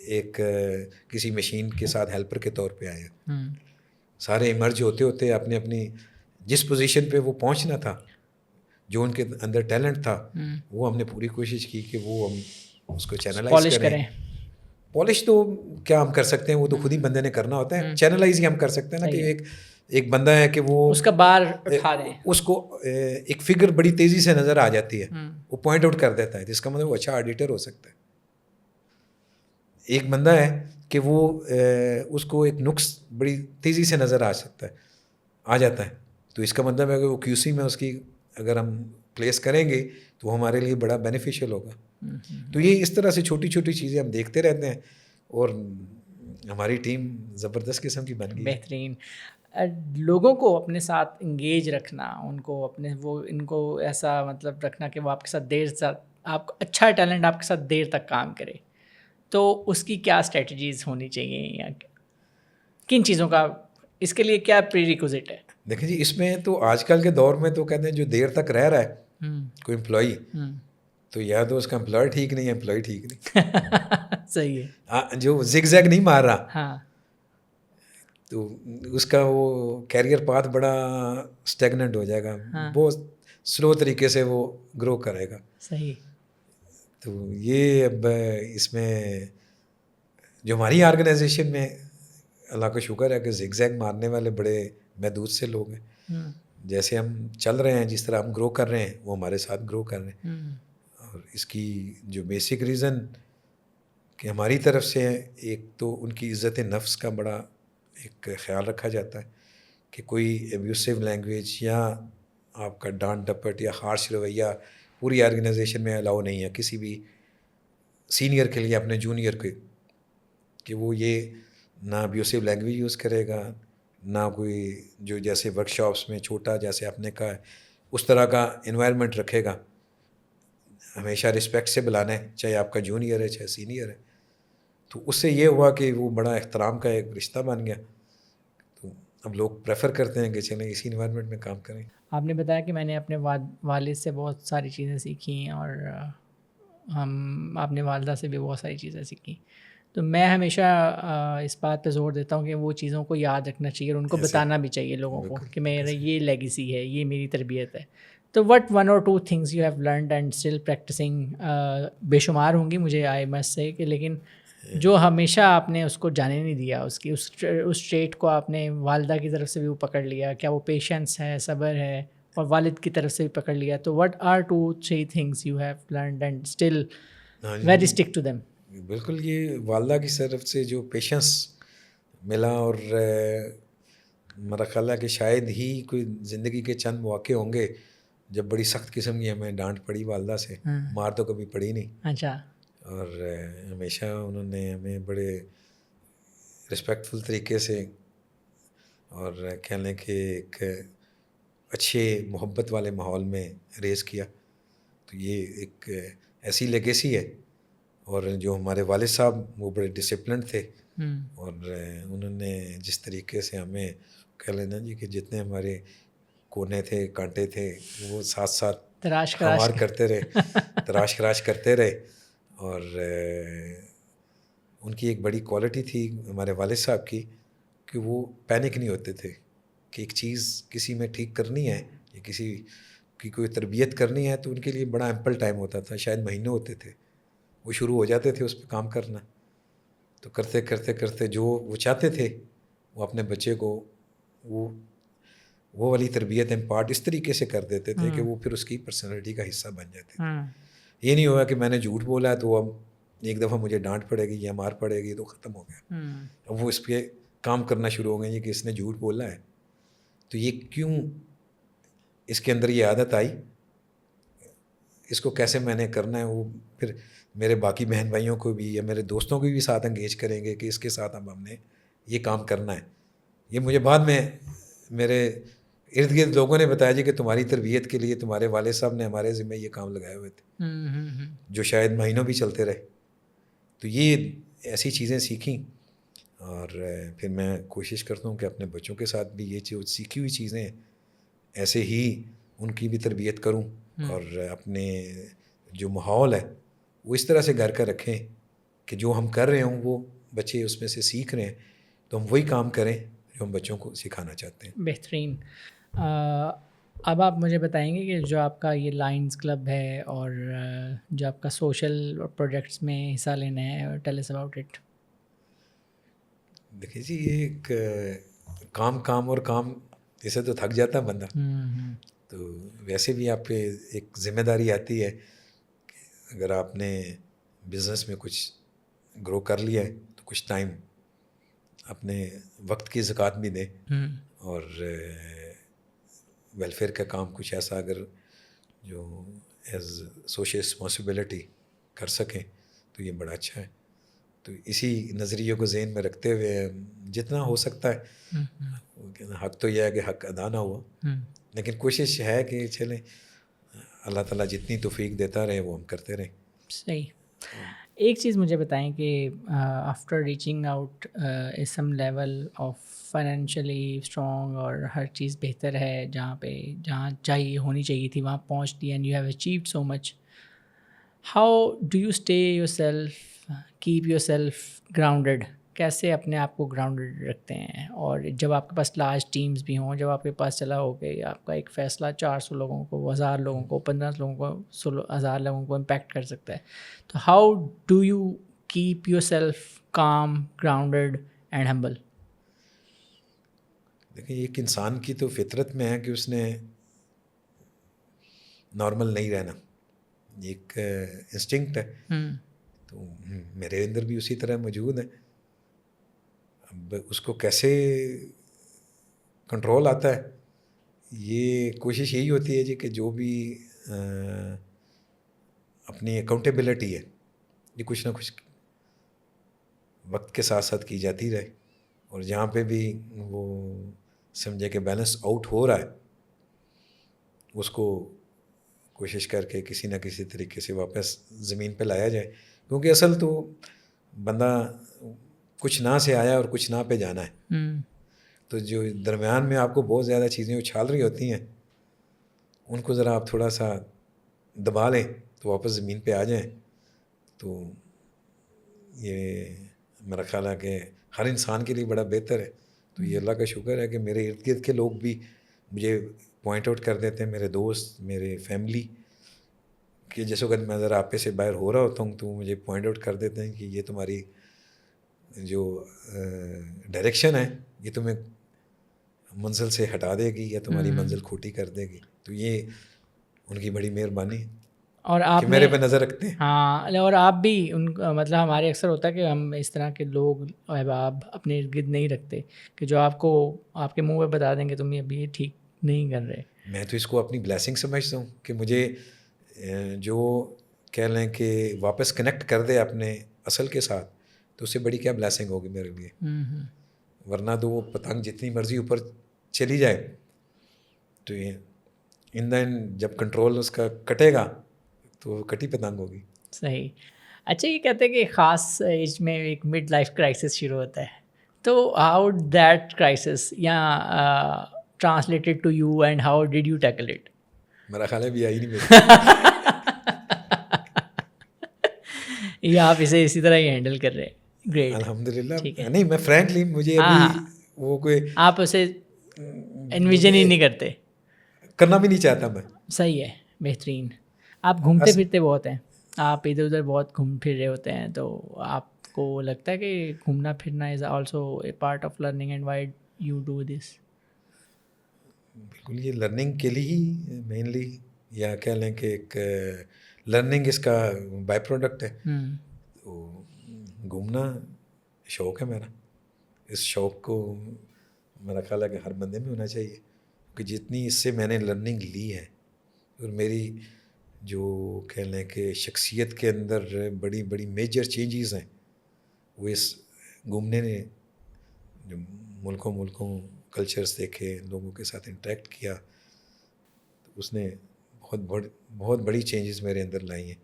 ایک کسی مشین کے ساتھ ہیلپر کے طور پہ آیا. سارے ایمرج ہوتے ہوتے اپنی اپنی جس پوزیشن پہ وہ پہنچنا تھا, جو ان کے اندر ٹیلنٹ تھا, وہ ہم نے پوری کوشش کی کہ وہ ہم اس کو چینلائز کریں. پالش تو کیا ہم کر سکتے ہیں, وہ تو خود ہی بندے نے کرنا ہوتا ہے. چینلائز ہی ہم کر سکتے ہیں نا کہ ایک بندہ ہے کہ وہ اس کا بار اٹھا دیں, اس کو ایک فگر بڑی تیزی سے نظر آ جاتی ہے, وہ پوائنٹ آؤٹ کر دیتا ہے, جس کا مطلب وہ اچھا ایڈیٹر ہو سکتا ہے. ایک بندہ ہے کہ وہ اس کو ایک نقص بڑی تیزی سے نظر آ سکتا ہے, آ جاتا ہے, تو اس کا مطلب ہے کہ وہ QC میں اس کی اگر ہم پلیس کریں گے تو وہ ہمارے لیے بڑا بینیفیشیل ہوگا. تو یہ اس طرح سے چھوٹی چھوٹی چیزیں ہم دیکھتے رہتے ہیں, اور ہماری ٹیم زبردست قسم کی بن گئی. بہترین. لوگوں کو اپنے ساتھ انگیج رکھنا, ان کو اپنے ان کو ایسا مطلب رکھنا کہ وہ آپ کے ساتھ دیر تک, آپ اچھا ٹیلنٹ آپ کے ساتھ دیر تک کام کرے, تو اس کی کیا اسٹریٹجیز ہونی چاہیے, یا کن چیزوں کا اس کے لیے کیا پری ریکوزٹ ہے؟ دیکھیں جی, اس میں تو آج کل کے دور میں تو کہتے ہیں جو دیر تک رہ رہا ہے کوئی امپلائی, تو یا تو اس کا امپلائر ٹھیک نہیں ہے, امپلائی ٹھیک نہیں. صحیح ہے. جو زگ زیگ نہیں مار رہا, ہاں, تو اس کا وہ کیریئر پاتھ بڑا اسٹیگننٹ ہو جائے گا, بہت سلو طریقے سے وہ گرو کرے گا. صحیح. تو یہ اب اس میں جو ہماری آرگنائزیشن میں اللہ کا شکر ہے کہ زگ زیگ مارنے والے بڑے محدود سے لوگ ہیں. جیسے ہم چل رہے ہیں, جس طرح ہم گرو کر رہے ہیں, وہ ہمارے ساتھ گرو کر رہے ہیں. اور اس کی جو بیسک ریزن کہ ہماری طرف سے ایک تو ان کی عزت نفس کا بڑا ایک خیال رکھا جاتا ہے کہ کوئی ایبیوسو لینگویج یا آپ کا ڈانٹ ڈپٹ یا ہارش رویہ پوری آرگنائزیشن میں الاؤ نہیں ہے کسی بھی سینئر کے لیے اپنے جونیئر کے, کہ وہ یہ نہ ایبیوسو لینگویج یوز کرے گا, نہ کوئی جو جیسے ورک شاپس میں چھوٹا جیسے آپ نے کہا ہے اس طرح کا انوائرمنٹ رکھے گا. ہمیشہ رسپیکٹ سے بلانا ہے, چاہے آپ کا جونیئر ہے چاہے سینئر ہے. تو اس سے یہ ہوا کہ وہ بڑا احترام کا ایک رشتہ بن گیا. تو اب لوگ پریفر کرتے ہیں کہ چلیں اسی انوائرمنٹ میں کام کریں. آپ نے بتایا کہ میں نے اپنے والد سے بہت ساری چیزیں سیکھی ہیں, اور آپ نے والدہ سے بھی بہت ساری چیزیں سیکھی. تو میں ہمیشہ اس بات پہ زور دیتا ہوں کہ وہ چیزوں کو یاد رکھنا چاہیے, اور ان کو بتانا بھی چاہیے لوگوں کو کہ میرا یہ لیگیسی ہے, یہ میری تربیت ہے. تو what 1 or 2 things you have learned and still practicing, بے شمار ہوں گی مجھے آئی مسٹ سے, کہ لیکن جو ہمیشہ آپ نے اس کو جانے نہیں دیا, اس کی اس ٹریٹ کو آپ نے والدہ کی طرف سے بھی وہ پکڑ لیا, کیا وہ پیشنس ہے, صبر ہے, اور والد کی طرف سے بھی پکڑ لیا. تو what are 2-3 things you have learned and still very stick to them? بالکل, یہ والدہ کی طرف سے جو پیشنس ملا, اور میرا خیال ہے کہ شاید ہی کوئی زندگی کے چند مواقع ہوں گے جب بڑی سخت قسم کی ہمیں ڈانٹ پڑی والدہ سے. مار تو کبھی پڑی نہیں. اچھا. اور ہمیشہ انہوں نے ہمیں بڑے رسپیکٹفل طریقے سے اور کہہ لیں کہ ایک اچھے محبت والے ماحول میں ریز کیا. تو یہ ایک ایسی لیگیسی ہے. اور جو ہمارے والد صاحب وہ بڑے ڈسپلنڈ تھے, اور انہوں نے جس طریقے سے ہمیں کہہ لینا جی کہ جتنے ہمارے کونے تھے کانٹے تھے وہ ساتھ ساتھ تراش ہموار کرتے رہے, تراش کراش کرتے رہے. اور ان کی ایک بڑی کوالٹی تھی ہمارے والد صاحب کی کہ وہ پینک نہیں ہوتے تھے کہ ایک چیز کسی میں ٹھیک کرنی ہے یا کسی کی کوئی تربیت کرنی ہے تو ان کے لیے بڑا ایمپل ٹائم ہوتا تھا, شاید مہینے ہوتے تھے, وہ شروع ہو جاتے تھے اس پہ کام کرنا. تو کرتے کرتے کرتے جو وہ چاہتے تھے وہ اپنے بچے کو وہ والی تربیت امپارٹ اس طریقے سے کر دیتے تھے کہ وہ پھر اس کی پرسنالٹی کا حصہ بن جاتے تھے. یہ نہیں ہوا کہ میں نے جھوٹ بولا ہے تو اب ایک دفعہ مجھے ڈانٹ پڑے گی یا مار پڑے گی تو ختم ہو گیا. اب وہ اس پہ کام کرنا شروع ہو گئے کہ اس نے جھوٹ بولا ہے تو یہ کیوں اس کے اندر یہ عادت آئی, اس کو کیسے میں نے کرنا ہے. وہ پھر میرے باقی بہن بھائیوں کو بھی یا میرے دوستوں کو بھی ساتھ انگیج کریں گے کہ اس کے ساتھ اب ہم نے یہ کام کرنا ہے. یہ مجھے بعد میں میرے ارد گرد لوگوں نے بتایا جی کہ تمہاری تربیت کے لیے تمہارے والد صاحب نے ہمارے ذمہ یہ کام لگائے ہوئے تھے جو شاید مہینوں بھی چلتے رہے. تو یہ ایسی چیزیں سیکھیں, اور پھر میں کوشش کرتا ہوں کہ اپنے بچوں کے ساتھ بھی یہ جو سیکھی ہوئی چیزیں ایسے ہی ان کی بھی تربیت کروں, اور اپنے جو ماحول ہے وہ اس طرح سے گھر کا رکھیں کہ جو ہم کر رہے ہوں وہ بچے اس میں سے سیکھ رہے ہیں تو ہم وہی کام کریں جو ہم بچوں کو سکھانا چاہتے ہیں. بہترین. اب آپ مجھے بتائیں گے کہ جو آپ کا یہ لائنز کلب ہے اور جو آپ کا سوشل پروجیکٹس میں حصہ لینا ہے, ٹیل اس اباؤٹ اٹ. دیکھیے جی یہ ایک کام اور کام اسے تو تھک جاتا ہے بندہ, تو ویسے بھی آپ پہ ایک ذمہ داری آتی ہے کہ اگر آپ نے بزنس میں کچھ گرو کر لیا ہے تو کچھ ٹائم اپنے وقت کی زکوٰۃ بھی دیں, اور ویلفیئر کا کام کچھ ایسا اگر جو ایز سوشل رسپانسبلٹی کر سکیں تو یہ بڑا اچھا ہے. تو اسی نظریے کو ذہن میں رکھتے ہوئے جتنا ہو سکتا ہے, حق تو یہ ہے کہ حق ادا نہ ہوا, لیکن کوشش ہے کہ چلیں اللہ تعالیٰ جتنی توفیق دیتا رہے وہ ہم کرتے رہیں. صحیح. ایک چیز مجھے بتائیں کہ after reaching out some level of financially strong اور ہر چیز بہتر ہے, جہاں چاہیے ہونی چاہیے تھی وہاں پہنچ دی, and you have achieved so much, how do you stay yourself, keep yourself grounded, کیسے اپنے آپ کو گراؤنڈیڈ رکھتے ہیں؟ اور جب آپ کے پاس لارج ٹیمز بھی ہوں, جب آپ کے پاس چلا ہو کہ آپ کا ایک فیصلہ 400 لوگوں کو, 1000 لوگوں کو, 15 لوگوں کو, 16,000 لوگوں کو امپیکٹ کر سکتا ہے, تو how do you keep yourself calm, grounded and humble? دیکھیں ایک انسان کی تو فطرت میں ہے کہ اس نے نارمل نہیں رہنا, ایک انسٹنکٹ ہے, تو میرے اندر بھی اسی طرح موجود ہے. اب اس کو کیسے کنٹرول آتا ہے, یہ کوشش یہی ہوتی ہے جی کہ جو بھی اپنی اکاؤنٹیبلٹی ہے یہ کچھ نہ کچھ وقت کے ساتھ ساتھ کی جاتی رہے, اور جہاں پہ بھی وہ سمجھے کہ بیلنس آؤٹ ہو رہا ہے اس کو کوشش کر کے کسی نہ کسی طریقے سے واپس زمین پہ لایا جائے, کیونکہ اصل تو بندہ کچھ نہ سے آیا اور کچھ نہ پہ جانا ہے. تو جو درمیان میں آپ کو بہت زیادہ چیزیں اچھال رہی ہوتی ہیں ان کو ذرا آپ تھوڑا سا دبا لیں تو واپس زمین پہ آ جائیں. تو یہ میرا خیال ہے کہ ہر انسان کے لیے بڑا بہتر ہے. تو یہ اللہ کا شکر ہے کہ میرے ارد گرد کے لوگ بھی مجھے پوائنٹ آؤٹ کر دیتے ہیں, میرے دوست, میرے فیملی, کہ جس وقت میں ذرا آپے سے باہر ہو رہا ہوتا ہوں تو مجھے پوائنٹ آؤٹ کر دیتے ہیں کہ یہ تمہاری جو ڈائریکشن ہے یہ تمہیں منزل سے ہٹا دے گی یا تمہاری منزل کھوٹی کر دے گی. تو یہ ان کی بڑی مہربانی ہے اور آپ کہ میرے پہ نظر رکھتے ہیں. ہاں, اور آپ بھی ان مطلب ہمارے اکثر ہوتا ہے کہ ہم اس طرح کے لوگ احباب اپنے ارد گرد نہیں رکھتے کہ جو آپ کو آپ کے منہ پہ بتا دیں کہ تم ابھی یہ ٹھیک نہیں کر رہے. میں تو اس کو اپنی بلیسنگ سمجھتا ہوں کہ مجھے جو کہہ لیں کہ واپس کنیکٹ کر دے اپنے اصل کے ساتھ, تو اس سے بڑی کیا بلیسنگ ہوگی میرے لیے. ورنہ تو وہ پتنگ جتنی مرضی اوپر چلی جائے تو ان دا اینڈ جب کنٹرول اس کا کٹے گا تو وہ کٹی پتنگ ہوگی. صحیح. اچھا یہ کہتے ہیں کہ خاص ایج میں ایک مڈ لائف کرائسس شروع ہوتا ہے, تو ہاؤ دیٹ کرائسس یا translated to you and how did you tackle it? میرا خیال ہے بھی آئی نہیں میرے یا آپ اسے اسی طرح ہی ہینڈل کر رہے ہیں؟ گریٹ, الحمد للہ. نہیں میں فرینکلی مجھے ابھی وہ کوئی آپ اسے انویژن ہی نہیں کرتے, کرنا بھی نہیں چاہتا میں. صحیح ہے, بہترین. آپ گھومتے پھرتے بہت ہیں, آپ ادھر ادھر بہت گھوم پھر رہے ہوتے ہیں, تو آپ کو لگتا ہے کہ گھومنا پھرنا is also a part of learning and why you do this? بالکل, یہ لرننگ کے لیے ہی مینلی, یا کہہ لیں کہ ایک لرننگ اس کا بائی پروڈکٹ ہے. تو گھومنا شوق ہے میرا. اس شوق کو میرا خیال ہے کہ ہر بندے میں ہونا چاہیے, کہ جتنی اس سے میں نے لرننگ لی ہے اور میری جو کہہ لیں کہ شخصیت کے اندر بڑی بڑی میجر چینجز ہیں وہ اس گھومنے نے, جو ملکوں کلچرز دیکھے, لوگوں کے ساتھ انٹریکٹ کیا, تو اس نے بہت بڑی چینجز میرے اندر لائی ہیں.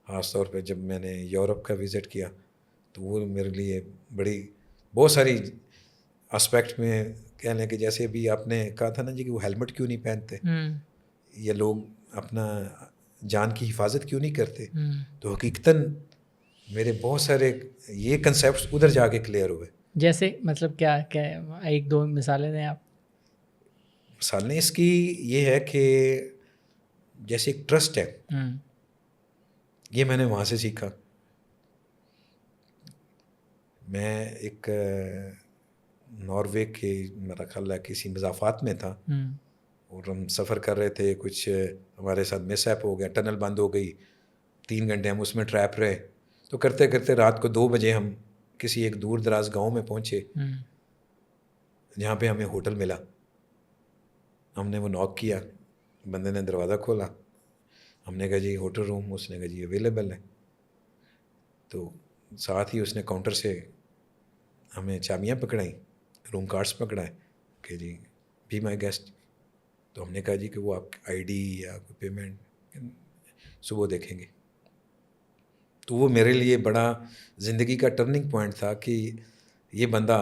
خاص طور پہ جب میں نے یورپ کا وزٹ کیا تو وہ میرے لیے بہت ساری اسپیکٹ میں کہہ لیں کہ جیسے ابھی آپ نے کہا تھا نا جی کہ وہ ہیلمٹ کیوں نہیں پہنتے, یا لوگ اپنا جان کی حفاظت کیوں نہیں کرتے, تو حقیقتاً میرے بہت سارے یہ کنسیپٹس ادھر جا کے کلیئر ہوئے. جیسے مطلب کیا ایک دو مثالیں دیں آپ. مثالیں اس کی یہ ہے کہ جیسے ایک ٹرسٹ ہے, یہ میں نے وہاں سے سیکھا. میں ایک ناروے کے میرا خیال ہے کسی مضافات میں تھا, اور ہم سفر کر رہے تھے, کچھ ہمارے ساتھ مس ایپ ہو گیا, ٹنل بند ہو گئی, 3 گھنٹے ہم اس میں ٹریپ رہے. تو کرتے کرتے رات کو 2 بجے ہم کسی ایک دور دراز گاؤں میں پہنچے, جہاں پہ ہمیں ہوٹل ملا. ہم نے وہ ناک کیا, بندے نے دروازہ کھولا, ہم نے کہا جی ہوٹل روم, اس نے کہا جی اویلیبل ہے. تو ساتھ ہی اس نے کاؤنٹر سے ہمیں چابیاں پکڑائیں, روم کارڈس پکڑائے کہ جی بی مائی گیسٹ. تو ہم نے کہا جی کہ وہ آپ آئی ڈی یا کوئی پیمنٹ صبح دیکھیں گے. تو وہ میرے لیے بڑا زندگی کا ٹرننگ پوائنٹ تھا کہ یہ بندہ,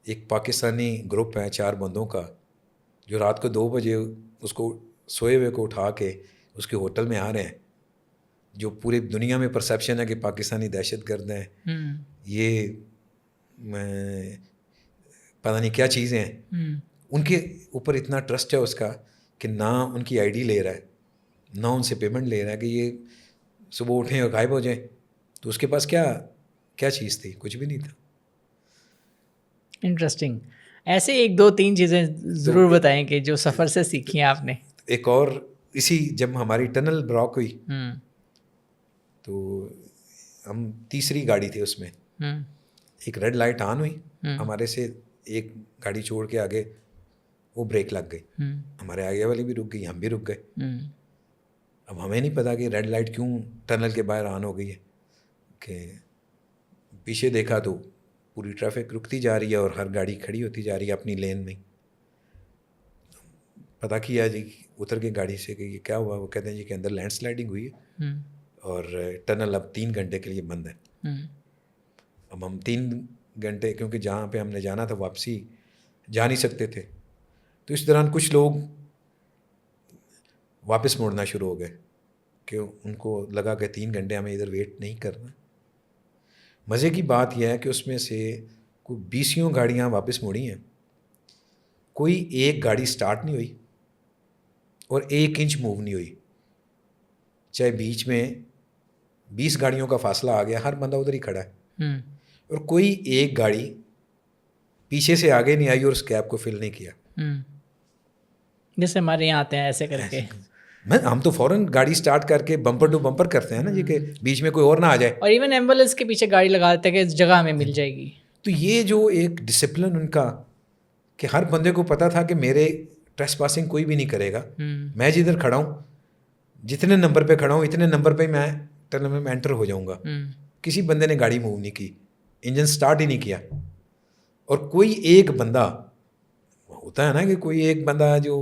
ایک پاکستانی گروپ ہے 4 بندوں کا, جو رات کو 2 بجے اس کو سوئے ہوئے کو اٹھا کے اس کے ہوٹل میں آ رہے ہیں, جو پوری دنیا میں پرسیپشن ہے کہ پاکستانی دہشت گرد ہیں, یہ پتہ نہیں کیا چیزیں ہیں. ان کے اوپر اتنا ٹرسٹ ہے اس کا کہ نہ ان کی آئی ڈی لے رہا ہے, نہ ان سے پیمنٹ لے رہا ہے, کہ یہ صبح اٹھیں اور غائب ہو جائیں. تو اس کے پاس کیا چیز تھی؟ کچھ بھی نہیں تھا. انٹرسٹنگ. ایسے 1 2 3 چیزیں ضرور بتائیں کہ جو سفر سے سیکھی ہیں آپ نے. ایک اور اسی جب ہماری ٹنل بلاک ہوئی تو ہم تیسری گاڑی تھی اس میں, ایک ریڈ لائٹ آن ہوئی, ہمارے سے ایک گاڑی چھوڑ کے آگے وہ بریک لگ گئی, ہمارے آگے والی بھی رک گئی, ہم بھی رک گئے. اب ہمیں نہیں پتا کہ ریڈ لائٹ کیوں ٹنل کے باہر آن ہو گئی ہے, کہ پیچھے دیکھا تو پوری ٹریفک رکتی جا رہی ہے اور ہر گاڑی کھڑی ہوتی جا رہی ہے اپنی لین میں. پتہ کیا جی اتر کے گاڑی سے کہ یہ کیا ہوا, وہ کہتے ہیں جی کہ اندر لینڈ سلائڈنگ ہوئی ہے اور ٹنل اب 3 گھنٹے کے لیے بند ہے. اب ہم 3 گھنٹے, کیونکہ جہاں پہ ہم نے جانا تھا واپسی جا نہیں سکتے تھے, تو اس دوران کچھ لوگ واپس موڑنا شروع ہو گئے کہ ان کو لگا کہ 3 گھنٹے ہمیں ادھر ویٹ نہیں کرنا. مزے کی بات یہ ہے کہ اس میں سے کوئی 20 گاڑیاں واپس موڑی ہیں, کوئی ایک گاڑی سٹارٹ نہیں ہوئی اور 1 انچ موو نہیں ہوئی, چاہے بیچ میں 20 گاڑیوں کا فاصلہ آ گیا, ہر بندہ ادھر ہی کھڑا ہے, اور کوئی ایک گاڑی پیچھے سے آگے نہیں آئی اور اس گیپ کو فل نہیں کیا. جیسے ہمارے یہاں آتے ہیں ایسے کر کے, ہم تو فوراً گاڑی سٹارٹ کر کے بمپر ٹو بمپر کرتے ہیں نا جی, کہ بیچ میں کوئی اور نہ آ جائے, اور ایون ایمبولینس کے پیچھے گاڑی لگا دیتے ہیں کہ اس جگہ ہمیں مل جائے گی. تو یہ جو ایک ڈسپلن ان کا, کہ ہر بندے کو پتہ تھا کہ میرے ٹریس پاسنگ کوئی بھی نہیں کرے گا, میں جدھر کھڑا ہوں, جتنے نمبر پہ کھڑا ہوں اتنے نمبر پہ میں ٹنل میں انٹر ہو جاؤں گا. کسی بندے نے گاڑی موو نہیں کی, انجن سٹارٹ ہی نہیں کیا. اور کوئی ایک بندہ ہوتا ہے نا کہ کوئی ایک بندہ جو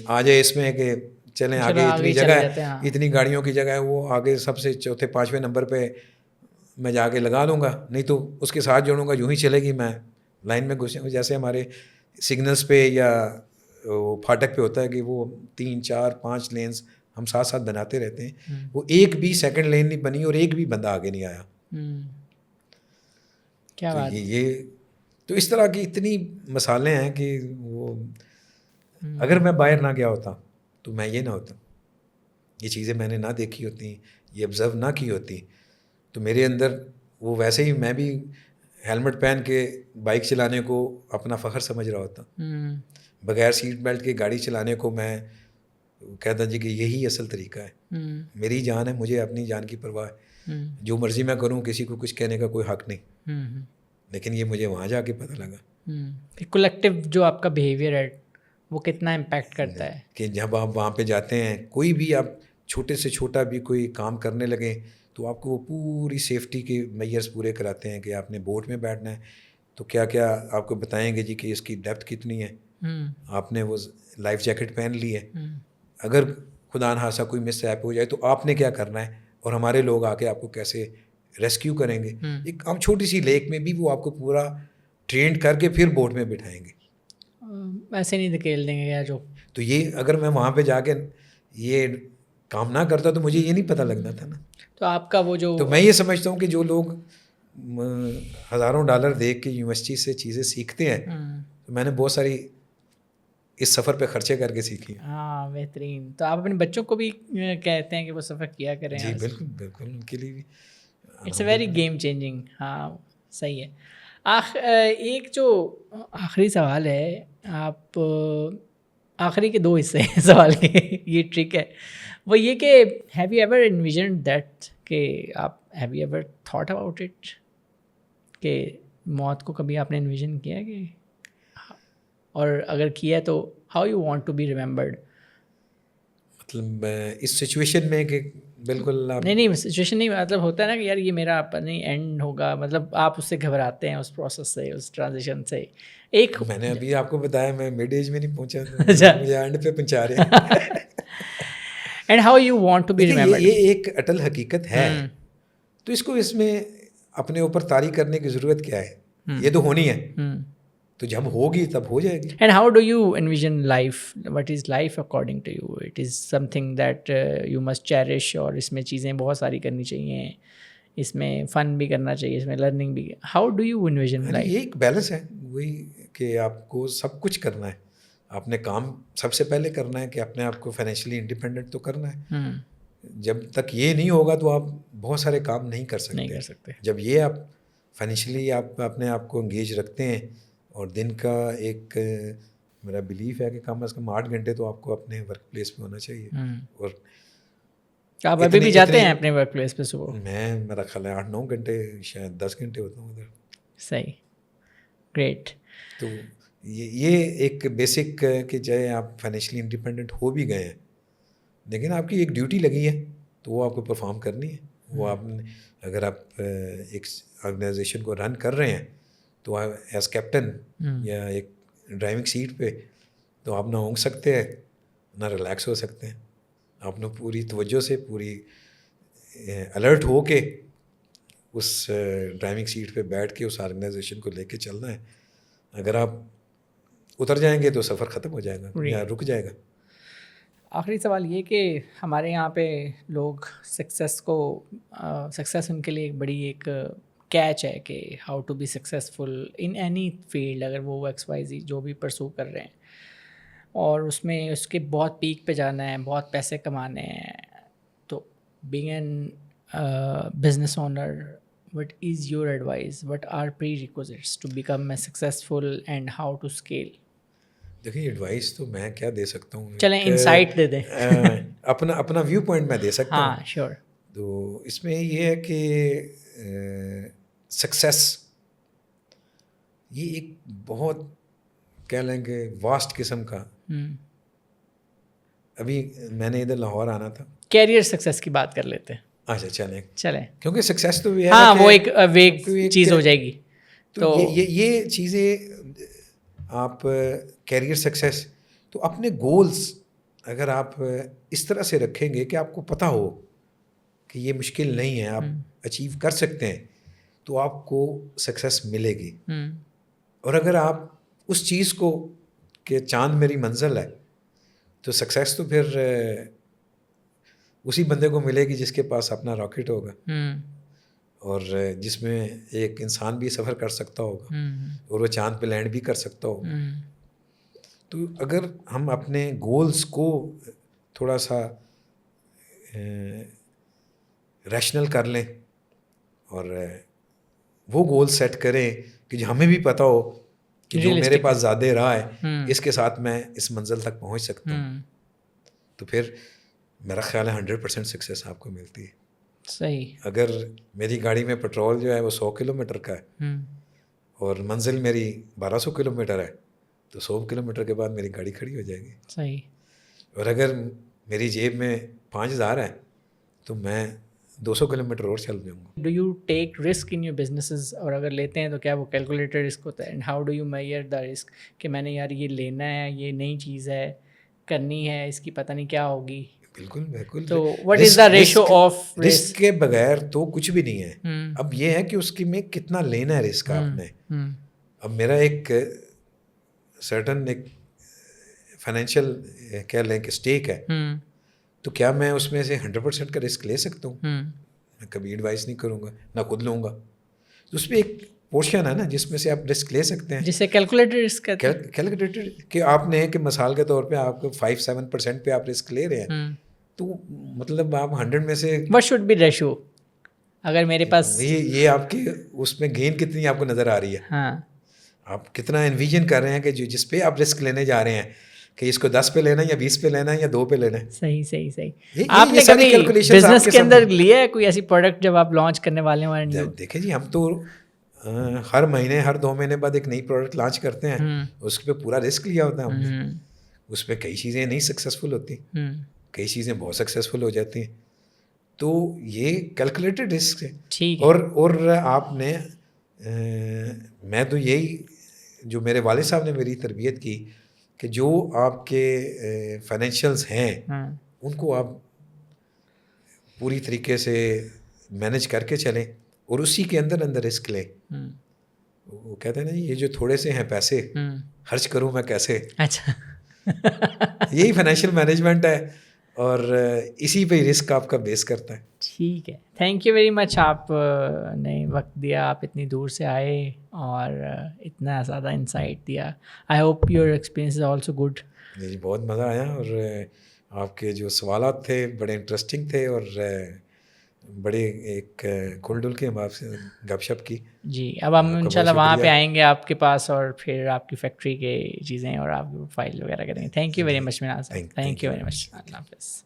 آ جائے اس میں کہ چلیں آگے اتنی جگہ ہے, اتنی گاڑیوں کی جگہ ہے, وہ آگے سب سے چوتھے پانچویں نمبر پہ میں جا کے لگا لوں گا, نہیں تو اس کے ساتھ جوڑوں گا, یوں ہی چلے گی, میں لائن میں گھسے ہوں. جیسے ہمارے سگنلس پہ یا پھاٹک پہ ہوتا ہے کہ وہ 3 4 5 لینز ہم ساتھ ساتھ بناتے رہتے ہیں, وہ ایک بھی سیکنڈ لین نہیں بنی اور ایک بھی بندہ آگے نہیں آیا. کیا بات. یہ تو اس طرح کی اتنی مثالیں ہیں کہ وہ اگر میں باہر نہ گیا ہوتا تو میں یہ نہ ہوتا, یہ چیزیں میں نے نہ دیکھی ہوتی, یہ آبزرو نہ کی ہوتی, تو میرے اندر وہ ویسے ہی میں بھی ہیلمٹ پہن کے بائک چلانے کو اپنا فخر سمجھ رہا ہوتا, بغیر سیٹ بیلٹ کے گاڑی چلانے کو میں کہتا جی کہ یہی اصل طریقہ ہے, میری جان ہے, مجھے اپنی جان کی پرواہ ہے, جو مرضی میں کروں, کسی کو کچھ کہنے کا کوئی حق نہیں. لیکن یہ مجھے وہاں جا کے پتہ لگا کلیکٹیو جو آپ کا بیہیویئر ہے وہ کتنا امپیکٹ کرتا ہے, کہ جب آپ وہاں پہ جاتے ہیں, کوئی بھی آپ چھوٹے سے چھوٹا بھی کوئی کام کرنے لگیں تو آپ کو وہ پوری سیفٹی کے میئرز پورے کراتے ہیں کہ آپ نے بوٹ میں بیٹھنا ہے تو کیا کیا آپ کو بتائیں گے جی کہ اس کی ڈیپتھ کتنی ہے, آپ نے وہ لائف جیکٹ پہن لی ہے, اگر خدا نخواستہ کوئی مس ایپ ہو جائے تو آپ نے کیا کرنا ہے, اور ہمارے لوگ آ کے آپ کو کیسے ریسکیو کریں گے. ایک ہم چھوٹی سی لیک میں بھی وہ آپ کو پورا ٹرینڈ کر کے پھر بوٹ میں بٹھائیں گے, ایسے نہیں دھکیل دیں گے یا جو. تو یہ اگر میں وہاں پہ جا کے یہ کام نہ کرتا تو مجھے یہ نہیں پتہ لگنا تھا نا. تو آپ کا وہ جو, تو میں یہ سمجھتا ہوں کہ جو لوگ ہزاروں ڈالر دے کے یونیورسٹی سے چیزیں سیکھتے ہیں, تو میں نے بہت ساری اس سفر پہ خرچے کر کے سیکھی. ہاں بہترین. تو آپ اپنے بچوں کو بھی کہتے ہیں کہ وہ سفر کیا کریں؟ جی بالکل بالکل, ان کے لیے بھی it's a very game changing. ہاں صحیح ہے. ایک جو آخری سوال ہے, آپ آخری کے 2 حصے ہیں سوال کے, یہ ٹرک ہے, وہ یہ کہ ہیو یو ایور انویژنڈ دیٹ, کہ آپ have you ever thought about it, کہ موت کو کبھی آپ نے انویژن کیا کہ, اور اگر کیا تو how you want to be remembered? مطلب اس سچویشن میں کہ بالکل نہیں سچویشن نہیں, مطلب ہوتا ہے نا کہ یار یہ میرا نہیں اینڈ ہوگا, مطلب آپ اس سے گھبراتے ہیں اس پروسیس سے, اس ٹرانزیشن سے. ایک میں نے ابھی آپ کو بتایا میں مڈ ایج میں نہیں پہنچا, مجھے اینڈ پہ پہنچا رہے ہیں. And how you want to be remembered. یہ ایک اٹل حقیقت ہے, تو اس میں اپنے اوپر طاری کرنے کی ضرورت کیا ہے, یہ تو ہونی ہے, تو جب ہوگی تب ہو جائے گی. And how do you envision life, what is life according to you? It is something that you must cherish, اور اس میں چیزیں بہت ساری کرنی چاہیے, اس میں فن بھی کرنا چاہیے, اس میں لرننگ بھی. How do you envision life? یہ ایک بیلنس ہے, وہی کہ آپ کو سب کچھ کرنا ہے, آپ نے کام سب سے پہلے کرنا ہے کہ اپنے آپ کو فائنینشلی انڈیپینڈنٹ تو کرنا ہے. جب تک یہ نہیں ہوگا تو آپ بہت سارے کام نہیں کر سکتے. جب یہ آپ فائنینشلی آپ اپنے آپ کو انگیج رکھتے ہیں, اور دن کا ایک میرا بلیف ہے کہ کم از کم 8 گھنٹے تو آپ کو اپنے ورک پلیس پہ ہونا چاہیے. اور آپ ابھی بھی جاتے ہیں اپنے ورک پلیس پہ صبح؟ میں میرا خیال ہے 8-9 گھنٹے, شاید 10 گھنٹے ہوتا ہوں ادھر. صحیح, گریٹ. تو یہ ایک بیسک کہ چاہے آپ فائنینشلی انڈیپینڈنٹ ہو بھی گئے ہیں, لیکن آپ کی ایک ڈیوٹی لگی ہے تو وہ آپ کو پرفارم کرنی ہے. وہ آپ نے اگر آپ ایک آرگنائزیشن کو رن کر رہے ہیں تو ایز کیپٹن یا ایک ڈرائیونگ سیٹ پہ تو آپ نہ اونگ سکتے ہیں نہ ریلیکس ہو سکتے ہیں. آپ نے پوری توجہ سے, پوری الرٹ ہو کے اس ڈرائیونگ سیٹ پہ بیٹھ کے اس آرگنائزیشن کو لے کے چلنا ہے. اگر آپ اتر جائیں گے تو سفر ختم ہو جائے گا یا رک جائے گا. آخری سوال یہ کہ ہمارے یہاں پہ لوگ سکسیس ان کے لیے ایک بڑی ایک کیچ ہے کہ how to be successful in any field, اگر وہ ایکس وائی زی جو بھی پرسو کر رہے ہیں, اور اس میں اس کے بہت پیک پہ جانا ہے, بہت پیسے کمانے ہیں. تو being an business owner, what is your advice, what are prerequisites to become a successful and how to scale? دیکھیں ایڈوائس تو میں کیا دے سکتا ہوں, چلیں انسائٹ دے دیں. اپنا ویو پوائنٹ میں دے سکتا ہوں. ہاں شیور. تو اس میں یہ ہے کہ سکسیس یہ ایک بہت کہہ لیں کہ واسٹ قسم کا. ابھی میں نے ادھر لاہور آنا تھا, کیریئر سکسیس کی بات کر لیتے ہیں. اچھا چلیں چلیں, کیونکہ سکسیس تو ہاں وہ ایک ویگ چیز ہو جائے گی. تو یہ چیزیں آپ کیریئر سکسیس، تو اپنے گولز اگر آپ اس طرح سے رکھیں گے کہ آپ کو پتہ ہو کہ یہ مشکل نہیں ہے، آپ اچیو کر سکتے ہیں، تو آپ کو سکسیس ملے گی. اور اگر آپ اس چیز کو کہ چاند میری منزل ہے، تو سکسیس تو پھر اسی بندے کو ملے گی جس کے پاس اپنا راکٹ ہوگا اور جس میں ایک انسان بھی سفر کر سکتا ہوگا اور وہ چاند پہ لینڈ بھی کر سکتا ہوگا. تو اگر ہم اپنے گولز کو تھوڑا سا ریشنل کر لیں اور وہ گول سیٹ کریں کہ جو ہمیں بھی پتہ ہو کہ جو میرے پاس زیادہ راہ ہے اس کے ساتھ میں اس منزل تک پہنچ سکتا ہوں، تو پھر میرا خیال ہے 100% سکسیس آپ کو ملتی ہے. صحیح. اگر میری گاڑی میں پیٹرول جو ہے وہ 100 کلومیٹر کا ہے اور منزل میری 1200 کلومیٹر ہے، تو 100 کلومیٹر کے بعد میری گاڑی کھڑی ہو جائے گی. صحیح. اور اگر میری جیب میں 5000 ہے تو میں 200 کلومیٹر اور چل جاؤں گا. Do you take risk in your businesses? اور اگر لیتے ہیں تو کیا وہ کیلکولیٹڈ رسک ہوتا ہے؟ And how do you measure the risk کہ میں نے یار یہ لینا ہے، یہ نئی چیز ہے، کرنی ہے، اس کی پتہ نہیں کیا ہوگی. بالکل بالکل. تو what is the ratio of risk کے بغیر تو کچھ بھی نہیں ہے. اب یہ ہے کہ اس کی میں کتنا لینا ہے رسک آپ نے. اب میرا ایک سرٹن ایک فائنینشیل کہہ لیں کہ اسٹیک ہے، تو کیا میں اس میں سے 100% کا رسک لے سکتا ہوں؟ میں کبھی ایڈوائز نہیں کروں گا، نہ خود لوں گا. تو اس میں ایک پورشن ہے نا جس میں سے آپ رسک لے سکتے ہیں، جسے کیلکولیٹڈ رسک کہتے ہیں. کیلکولیٹڈ کہ آپ نے کہ مثال کے طور پہ آپ کو 5-7% پہ آپ رسک لے رہے ہیں، تو مطلب آپ 100 میں سے وٹ شوڈ بی ریشو؟ اگر میرے پاس یہ آپ کی اس میں گین کتنی آپ کو نظر آ رہی ہے، ہاں آپ کتنا انویژن کر رہے ہیں کہ جس پہ آپ رسک لینے جا رہے ہیں کہ اس کو 10 پہ لینا ہے یا 20 پہ لینا ہے یا 2 پہ لینا ہے. صحیح صحیح صحیح. آپ نے کبھی بزنس کے اندر لیا ہے کوئی ایسی پروڈکٹ جب آپ لانچ کرنے والے ہیں؟ دیکھیں جی، ہم تو ہر مہینے ہر 2 مہینے بعد ایک نئی پروڈکٹ لانچ کرتے ہیں، اس پہ پورا رسک لیا ہوتا ہے ہم نے. اس پہ کئی چیزیں نہیں سکسیزفل ہوتی، کئی چیزیں بہت سکسیزفل ہو جاتی ہیں. تو یہ کیلکولیٹڈ رسک ہے. اور آپ نے میں تو یہی جو میرے والد صاحب نے میری تربیت کی کہ جو آپ کے فائنینشیلز ہیں ان کو آپ پوری طریقے سے مینج کر کے چلیں اور اسی کے اندر اندر رسک لیں. وہ کہتے ہیں نا یہ جو تھوڑے سے ہیں پیسے خرچ کروں میں کیسے. اچھا یہی فائنینشیل مینجمنٹ ہے اور اسی پہ رسک آپ کا بیس کرتا ہے. ٹھیک ہے. تھینک یو ویری مچ. آپ نے وقت دیا، آپ اتنی دور سے آئے اور اتنا زیادہ انسائٹ دیا. I hope your experience is also good. جی بہت مزہ آیا اور آپ کے جو سوالات تھے بڑے انٹرسٹنگ تھے اور بڑے ایک کھل ڈل کے ہم آپ سے گپ شپ کی. جی اب ہم انشاءاللہ وہاں پہ آئیں گے آپ کے پاس اور پھر آپ کی فیکٹری کے چیزیں اور آپ فائل وغیرہ کریں گے. Thank you very much Manaz. Thank you very much. اللہ حافظ.